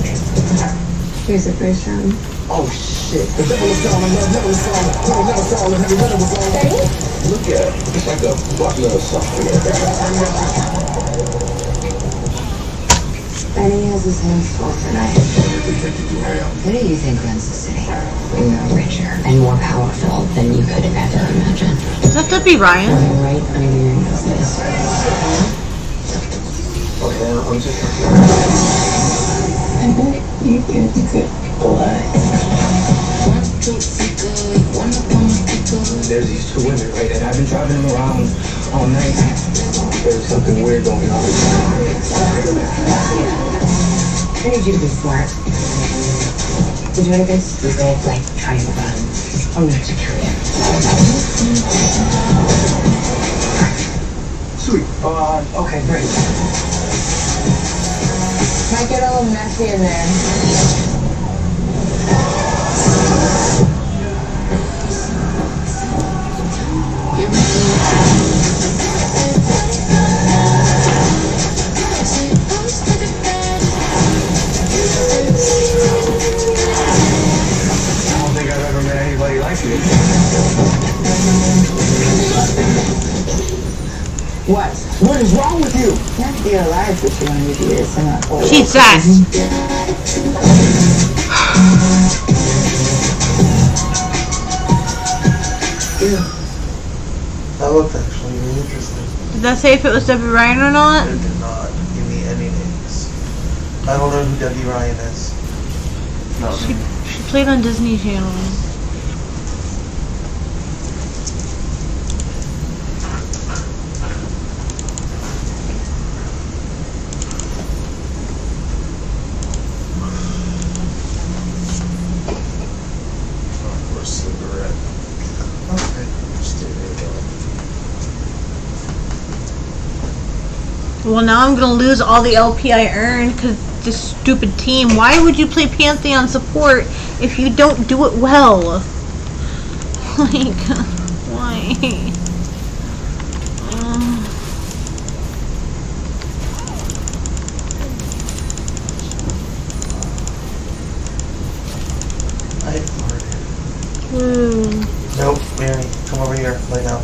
Here's the first round. Oh shit. The devil is gone, never is gone. Never falling, heavy metal was on. Look at it. It's like a button or something. Benny has his hands full tonight. What do you think runs the city? You're richer and more powerful than you could ever imagine. Does that be Ryan? Right under your noses. Okay, I'm just I bet you get the good blood. There's these two women, right? And I've been driving them around all night. There's something weird going on. I need you to be smart. Did you guys go like try and run? I'm gonna secure you. Sweet. Okay, great. Might get a little messy in there. I don't think I've ever met anybody like you. What? What is wrong with you? Can't be alive for 200 years and not oil. She's fast. Yeah. That looked actually really interesting. Did that say if it was Debbie Ryan or not? It did not give me any names. I don't know who Debbie Ryan is. No. She played on Disney Channel. Or cigarette. Okay. Well, now I'm gonna lose all the LP I earned because this stupid team. Why would you play Pantheon support if you don't do it well? Like, why? I farted. Ooh. Nope, Mary, come over here, lay down.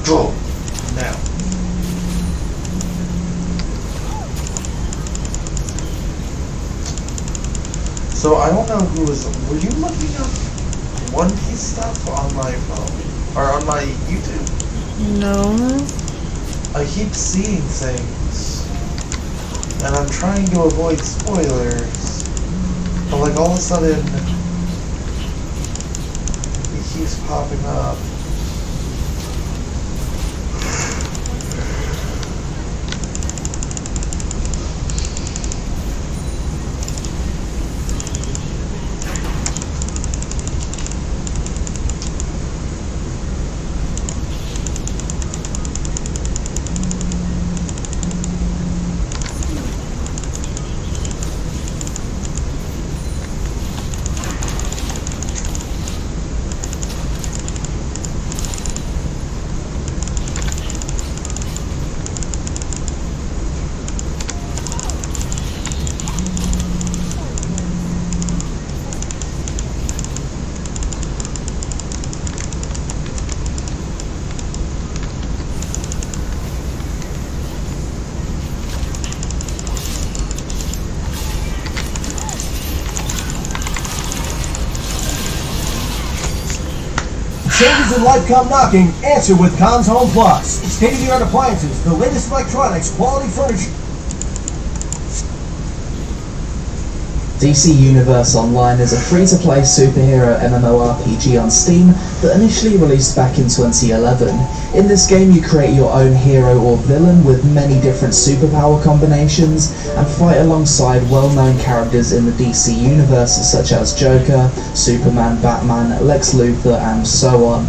Go. Now. So I don't know who was. Were you looking up One Piece stuff on my phone or on my YouTube? No. I keep seeing things, and I'm trying to avoid spoilers. But like all of a sudden, it keeps popping up. Changes in life come knocking. Answer with Cons Home Plus. State-of-the-art appliances, the latest electronics, quality furniture. DC Universe Online is a free-to-play superhero MMORPG on Steam that initially released back in 2011. In this game you create your own hero or villain with many different superpower combinations and fight alongside well-known characters in the DC Universe such as Joker, Superman, Batman, Lex Luthor and so on.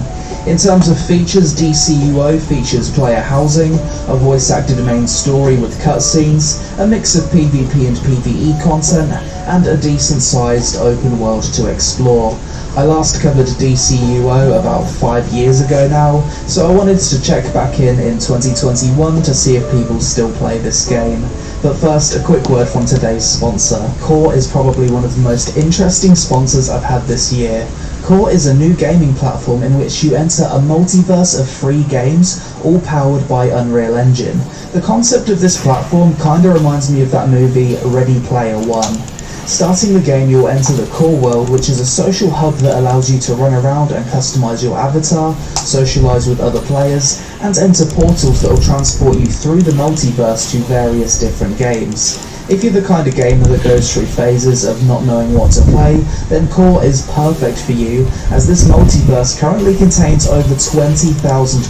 In terms of features, DCUO features player housing, a voice-acted main story with cutscenes, a mix of PvP and PvE content, and a decent-sized open world to explore. I last covered DCUO about 5 years ago now, so I wanted to check back in 2021 to see if people still play this game. But first, a quick word from today's sponsor. Core is probably one of the most interesting sponsors I've had this year. Core is a new gaming platform in which you enter a multiverse of free games, all powered by Unreal Engine. The concept of this platform kinda reminds me of that movie Ready Player One. Starting the game, you'll enter the core world, which is a social hub that allows you to run around and customize your avatar, socialize with other players, and enter portals that will transport you through the multiverse to various different games. If you're the kind of gamer that goes through phases of not knowing what to play, then Core is perfect for you, as this multiverse currently contains over 20,000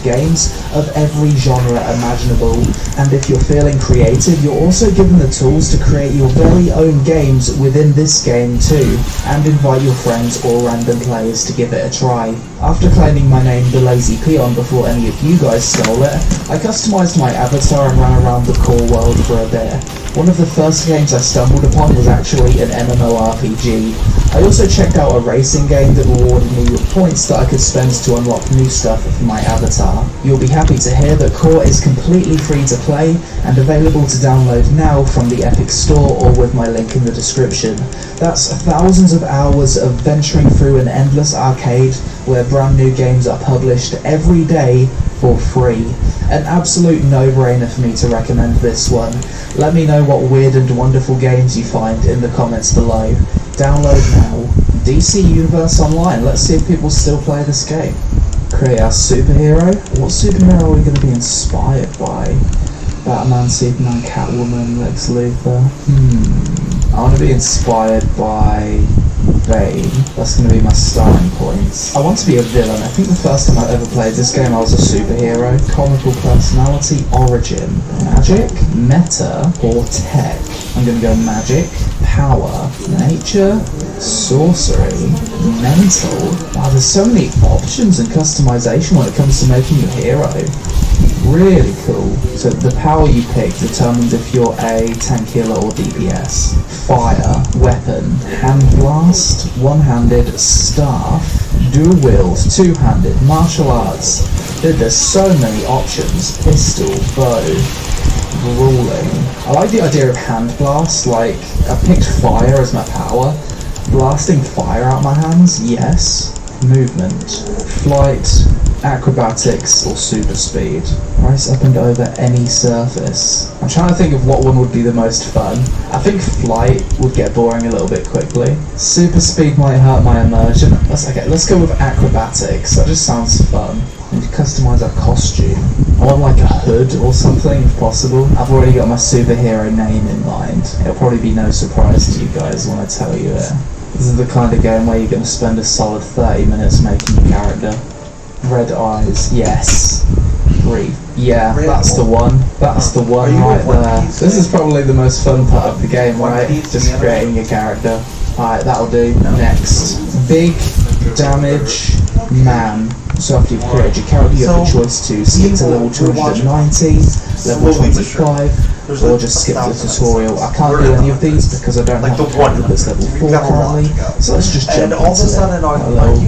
games of every genre imaginable, and if you're feeling creative, you're also given the tools to create your very own games within this game too, and invite your friends or random players to give it a try. After claiming my name The Lazy Peon before any of you guys stole it, I customized my avatar and ran around the Core world for a bit. One of the first games I stumbled upon was actually an MMORPG. I also checked out a racing game that rewarded me with points that I could spend to unlock new stuff for my avatar. You'll be happy to hear that Core is completely free to play and available to download now from the Epic Store or with my link in the description. That's thousands of hours of venturing through an endless arcade where brand new games are published every day for free. An absolute no-brainer for me to recommend this one. Let me know what weird and wonderful games you find in the comments below. Download now. DC Universe Online. Let's see if people still play this game. Create our superhero. What superhero are we going to be inspired by? Batman, Superman, Catwoman, Lex Luthor. I want to be inspired by Bane. That's going to be my starting points. I want to be a villain. I think the first time I ever played this game I was a superhero. Comical personality, origin, magic, meta, or tech. I'm going to go magic, power, nature, sorcery, mental. Wow, there's so many options and customization when it comes to making your hero. Really cool. So the power you pick determines if you're a tank healer or DPS. Fire, weapon, hand blast, one-handed, staff, dual wield, two-handed, martial arts. Dude, there's so many options. Pistol, bow, brawling. I like the idea of hand blast, like I picked fire as my power. Blasting fire out my hands, yes. Movement, flight, acrobatics, or super speed. Rise up and over any surface. I'm trying to think of what one would be the most fun. I think flight would get boring a little bit quickly. Super speed might hurt my immersion. Let's go with acrobatics. That just sounds fun. And customize our costume. I want like a hood or something if possible. I've already got my superhero name in mind. It'll probably be no surprise to you guys when I tell you it. This is the kind of game where you're going to spend a solid 30 minutes making a character. Red eyes, yes. Breathe. Yeah, that's the one. That's the one right there. This is probably the most fun part of the game, right? Just creating a character. Alright, that'll do. Next. Big damage man. So after you've created your character, you have the choice to skip to level 290, level 25, or just skip the tutorial. I can't do any of these because I don't have a character that's level 4 currently, so let's just jump into it. A little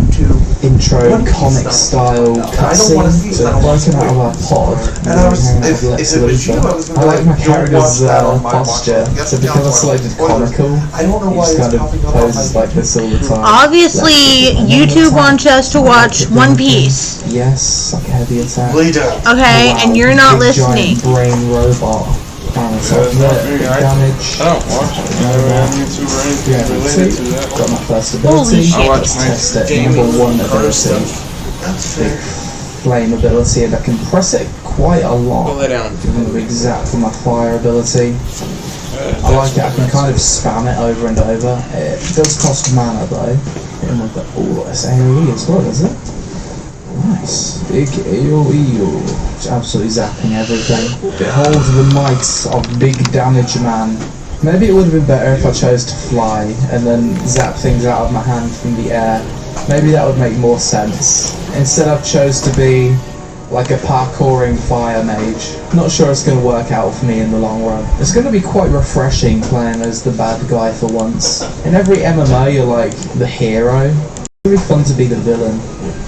intro comic style cutscene. So I've broken out of our pod, and then we hang out with Lex Luthor. I like my character's posture, so because I selected comical, he just kind of poses like this all the time. Obviously, YouTube wants us to watch One Piece. Yes, like a heavy attack. Okay, and you're not listening. Giant brain robot. Damage. I don't watch it. I don't have YouTube or anything related to that. Got my first ability. Let's test it. Number 1 ability. Big flame ability, and I can press it quite a lot. Pull it down. Giving me exactly my fire ability. I like it. I can kind of spam it over and over. It does cost mana though. And with the it's AoE as well, is it? Nice. Big AoE. It's absolutely zapping everything. Behold the might of Big Damage Man. Maybe it would have been better if I chose to fly and then zap things out of my hand from the air. Maybe that would make more sense. Instead I've chose to be like a parkouring fire mage. Not sure it's going to work out for me in the long run. It's going to be quite refreshing playing as the bad guy for once. In every MMO you're like the hero. It's really fun to be the villain.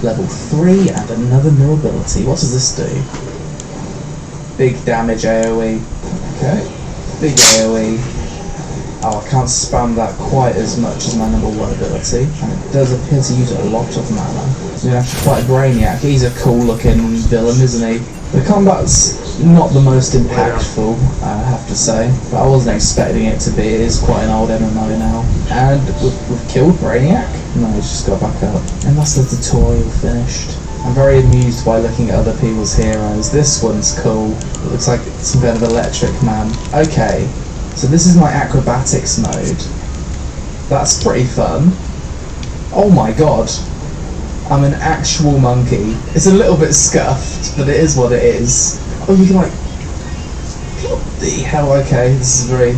Level 3 and another new ability. What does this do? Big damage AoE. Okay. Big AoE. Oh, I can't spam that quite as much as my number 1 ability. And it does appear to use a lot of mana. So you have to fight Brainiac. He's a cool looking villain, isn't he? The combat's not the most impactful, I have to say, but I wasn't expecting it to be. It is quite an old MMO now. And we've killed Brainiac? No, he's just got back up. And that's the tutorial finished. I'm very amused by looking at other people's heroes. This one's cool. It looks like some kind of electric man. Okay, so this is my acrobatics mode. That's pretty fun. Oh my god. I'm an actual monkey. It's a little bit scuffed, but it is what it is. Oh, you can like... What the hell? Okay, this is very...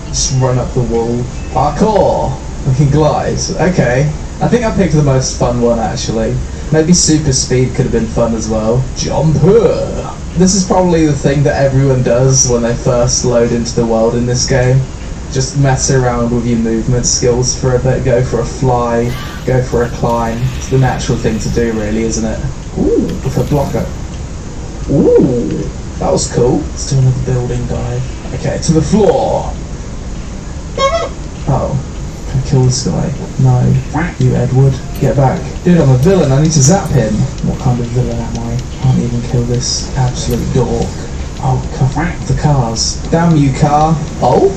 Just run up the wall. Parkour! We can glide. Okay. I think I picked the most fun one, actually. Maybe super speed could have been fun as well. Jumper! This is probably the thing that everyone does when they first load into the world in this game. Just mess around with your movement skills for a bit, go for a fly, go for a climb. It's the natural thing to do, really, isn't it? Ooh, with a blocker. Ooh, that was cool. Let's do another building dive. Okay, to the floor. Oh, can I kill this guy? No. You, Edward, get back. Dude, I'm a villain, I need to zap him. What kind of villain am I? Can't even kill this absolute dork. Oh, the cars. Damn you, car. Oh?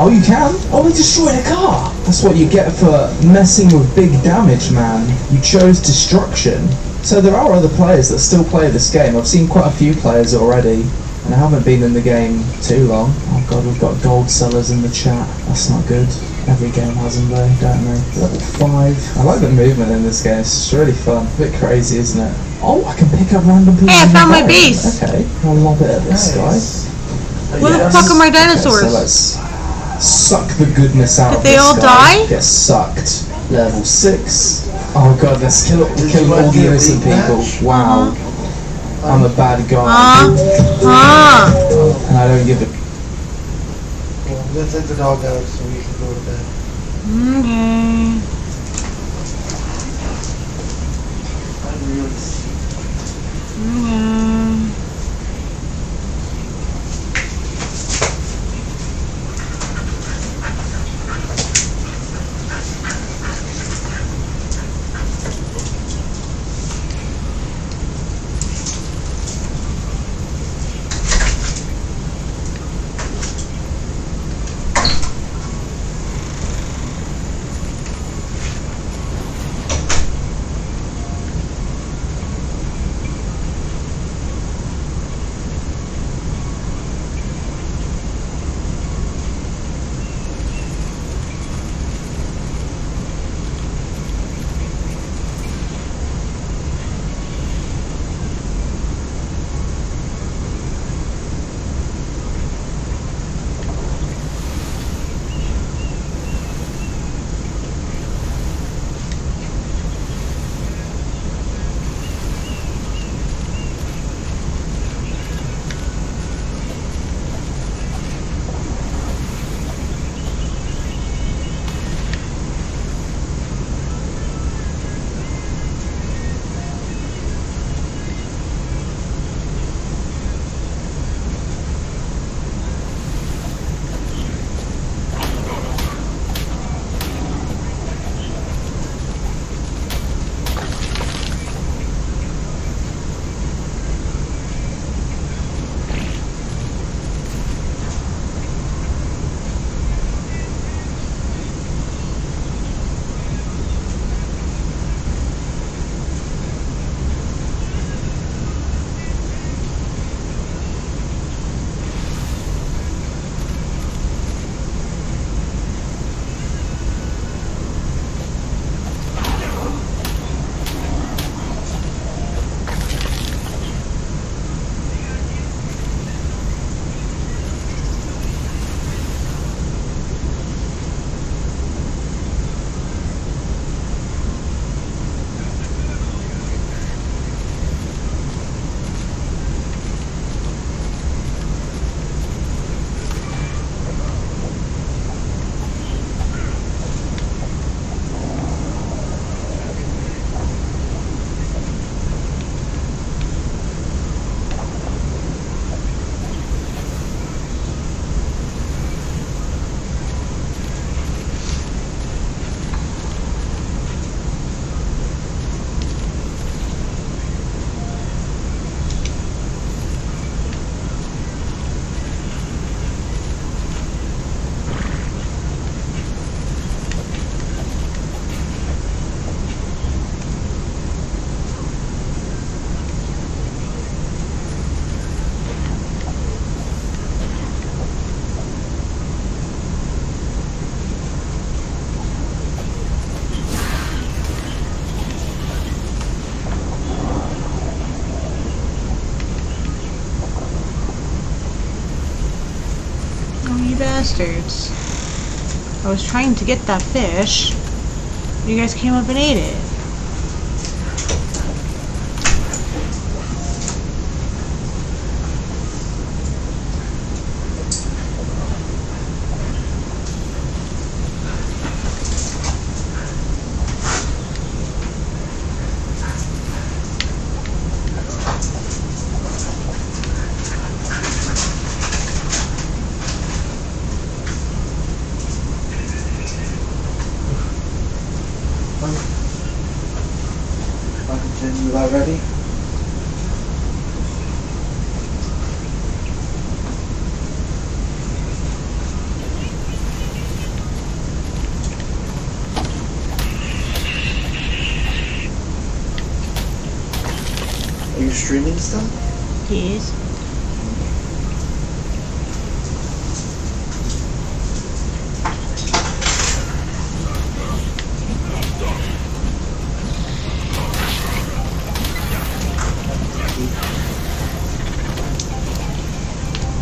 Oh, you can? Oh, we destroyed a car! That's what you get for messing with big damage, man. You chose destruction. So there are other players that still play this game. I've seen quite a few players already, and I haven't been in the game too long. Oh god, we've got gold sellers in the chat. That's not good. Every game has them though, don't they? Level 5. I like the movement in this game. It's just really fun. A bit crazy, isn't it? Oh, I can pick up random pieces. Hey, I found my base! Okay, I'll lob it at this guy. Where the fuck are my dinosaurs? Okay, so let's suck the goodness out of this guy. Did they all die? Get sucked. Level 6. Oh god, let's kill all the innocent people. Wow. I'm a bad guy. And I don't give a... Well, I'm gonna take the dog out so we can go to bed. Okay. I'm really sick. bastards. I was trying to get that fish. You guys came up and ate it. You about ready? Are you streaming still? Yes.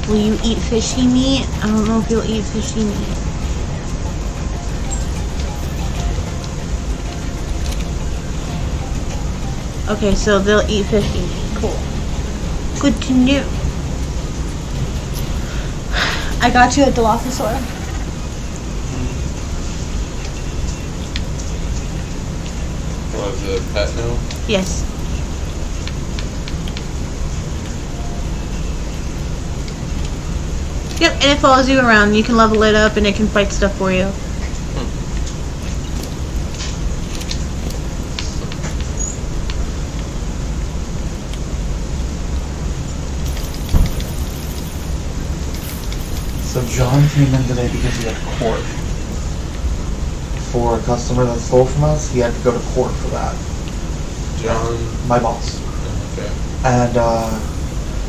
Will you eat fishy meat? I don't know if you'll eat fishy meat. Okay, so they'll eat fishy meat. Cool. Good to know. I got you a Dilophosaur. What, the pet now? Yes. Yep, and it follows you around. You can level it up and it can fight stuff for you. So John came in today because he had court. For a customer that stole from us, he had to go to court for that. John? My boss. Okay. And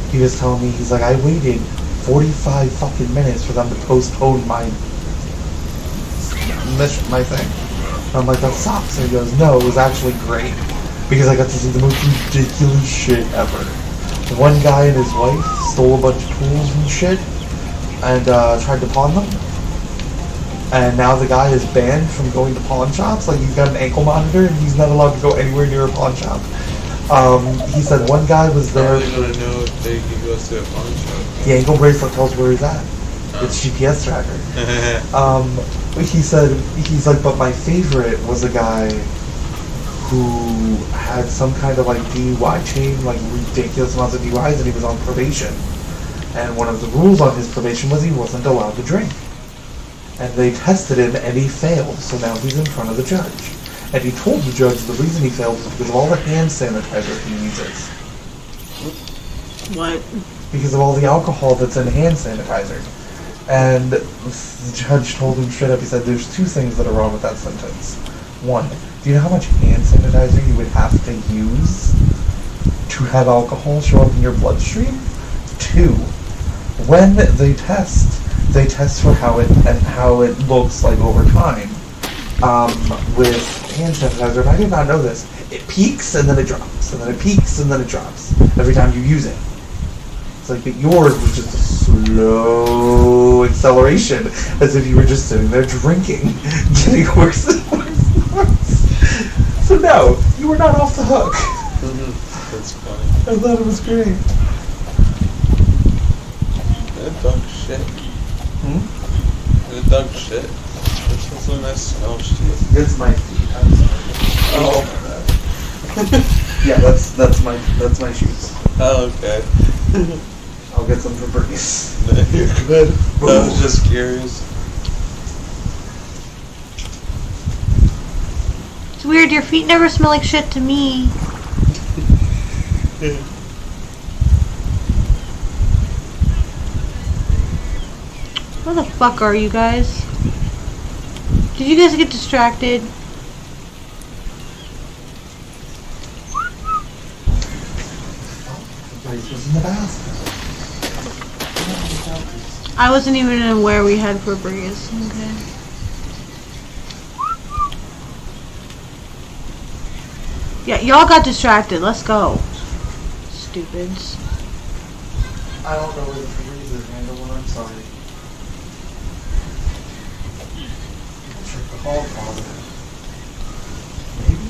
he was telling me, he's like, I waited 45 fucking minutes for them to postpone my mission, my thing. And I'm like, that sucks. And he goes, no, it was actually great. Because I got to see the most ridiculous shit ever. One guy and his wife stole a bunch of tools and shit and tried to pawn them. And now the guy is banned from going to pawn shops. Like, he's got an ankle monitor and he's not allowed to go anywhere near a pawn shop. He said one guy was there. How are they gonna know if he goes to a pawn shop? The ankle bracelet tells where he's at. It's GPS tracker. He said, he's like, but my favorite was a guy who had some kind of like DUI chain, like ridiculous amounts of DUIs, and he was on probation. And one of the rules on his probation was he wasn't allowed to drink. And they tested him and he failed, so now he's in front of the judge. And he told the judge the reason he failed was because of all the hand sanitizer he uses. What? Because of all the alcohol that's in hand sanitizer. And the judge told him straight up, he said, there's two things that are wrong with that sentence. One, do you know how much hand sanitizer you would have to use to have alcohol show up in your bloodstream? Two, when they test for how it looks like over time. With hand sanitizer, and I did not know this, it peaks and then it drops, and then it peaks and then it drops every time you use it. It's like, but yours was just a slow acceleration, as if you were just sitting there drinking, getting worse and worse and worse. So no, you were not off the hook. That's funny. I thought it was great. That dog shit. That dog shit. That's also a nice smell shit. It's my feet. I'm sorry. Oh. Yeah, that's my shoes. Oh, okay. I'll get some for Bernice. No, you're good. I was just curious. It's weird, your feet never smell like shit to me. Where the fuck are you guys? Did you guys get distracted? Was in the bathroom. I wasn't even aware we had Febreze. Okay. Yeah, y'all got distracted. Let's go. Stupids. I don't know where the Febreze is, Randall, and I'm sorry. check the hall closet. Maybe?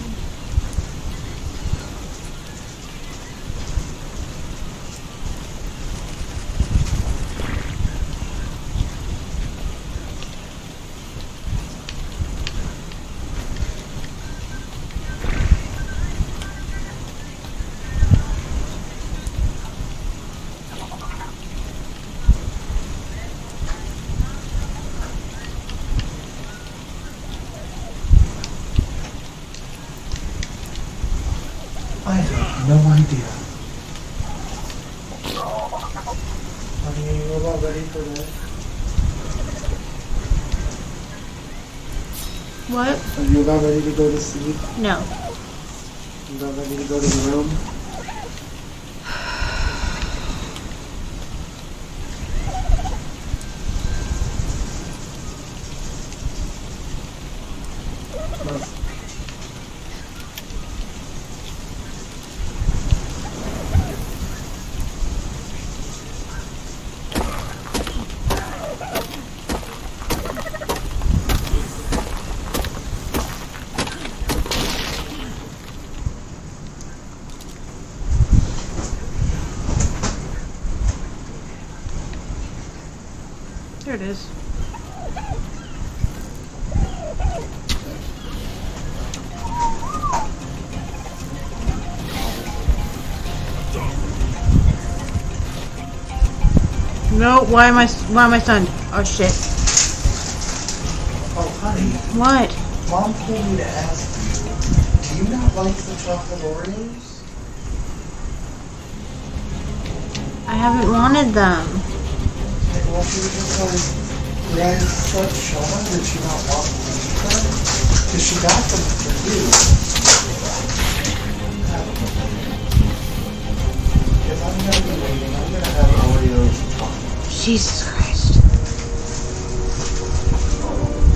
I have no idea. Honey, are you about ready for bed? What? Are you about ready to go to sleep? No. You about ready to go to the room? There it is. No, why am I stunned? Oh shit. Oh, honey. What? Mom told me to ask you, do you not like the chocolate Oreos? I haven't wanted them. Well, she was just like, red such Sean, did she not want to eat them? Because she got them for you. If I'm going to be waiting, I'm going to have Oreos and chocolate. Jesus Christ.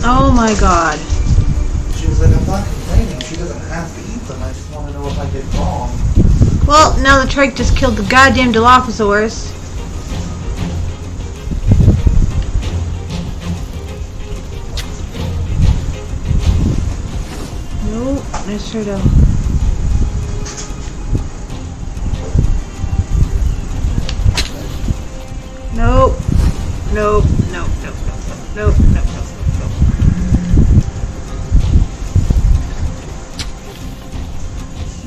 Oh my god. She was like, I'm not complaining. She doesn't have to eat them. I just want to know if I did wrong. Well, now the trike just killed the goddamn Dilophosaurus. Nope, nice turtle. Nope. Nope. Nope. Nope. Nope. Nope.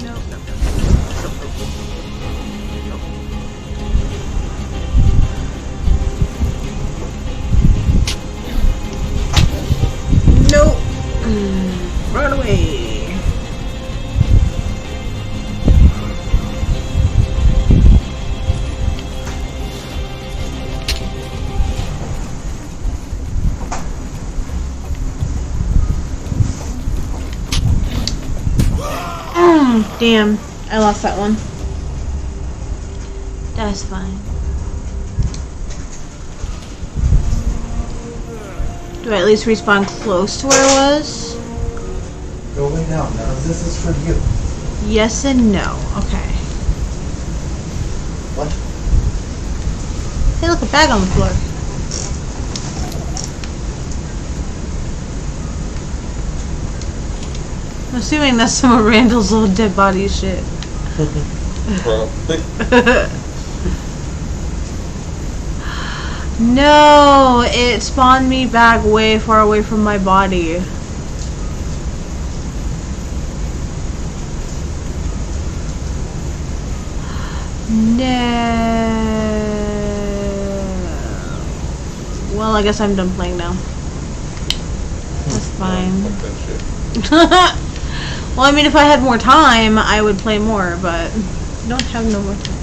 Nope. Nope. Run away. Damn, I lost that one. That's fine. Do I at least respawn close to where I was? Go lay down. None of this is for you. Yes and no. Okay. What? Hey, look, a bag on the floor. I'm assuming that's some of Randall's little dead body shit. Probably. No, it spawned me back way far away from my body. No. Well, I guess I'm done playing now. That's fine. Well, I mean, if I had more time, I would play more, but I don't have no more time.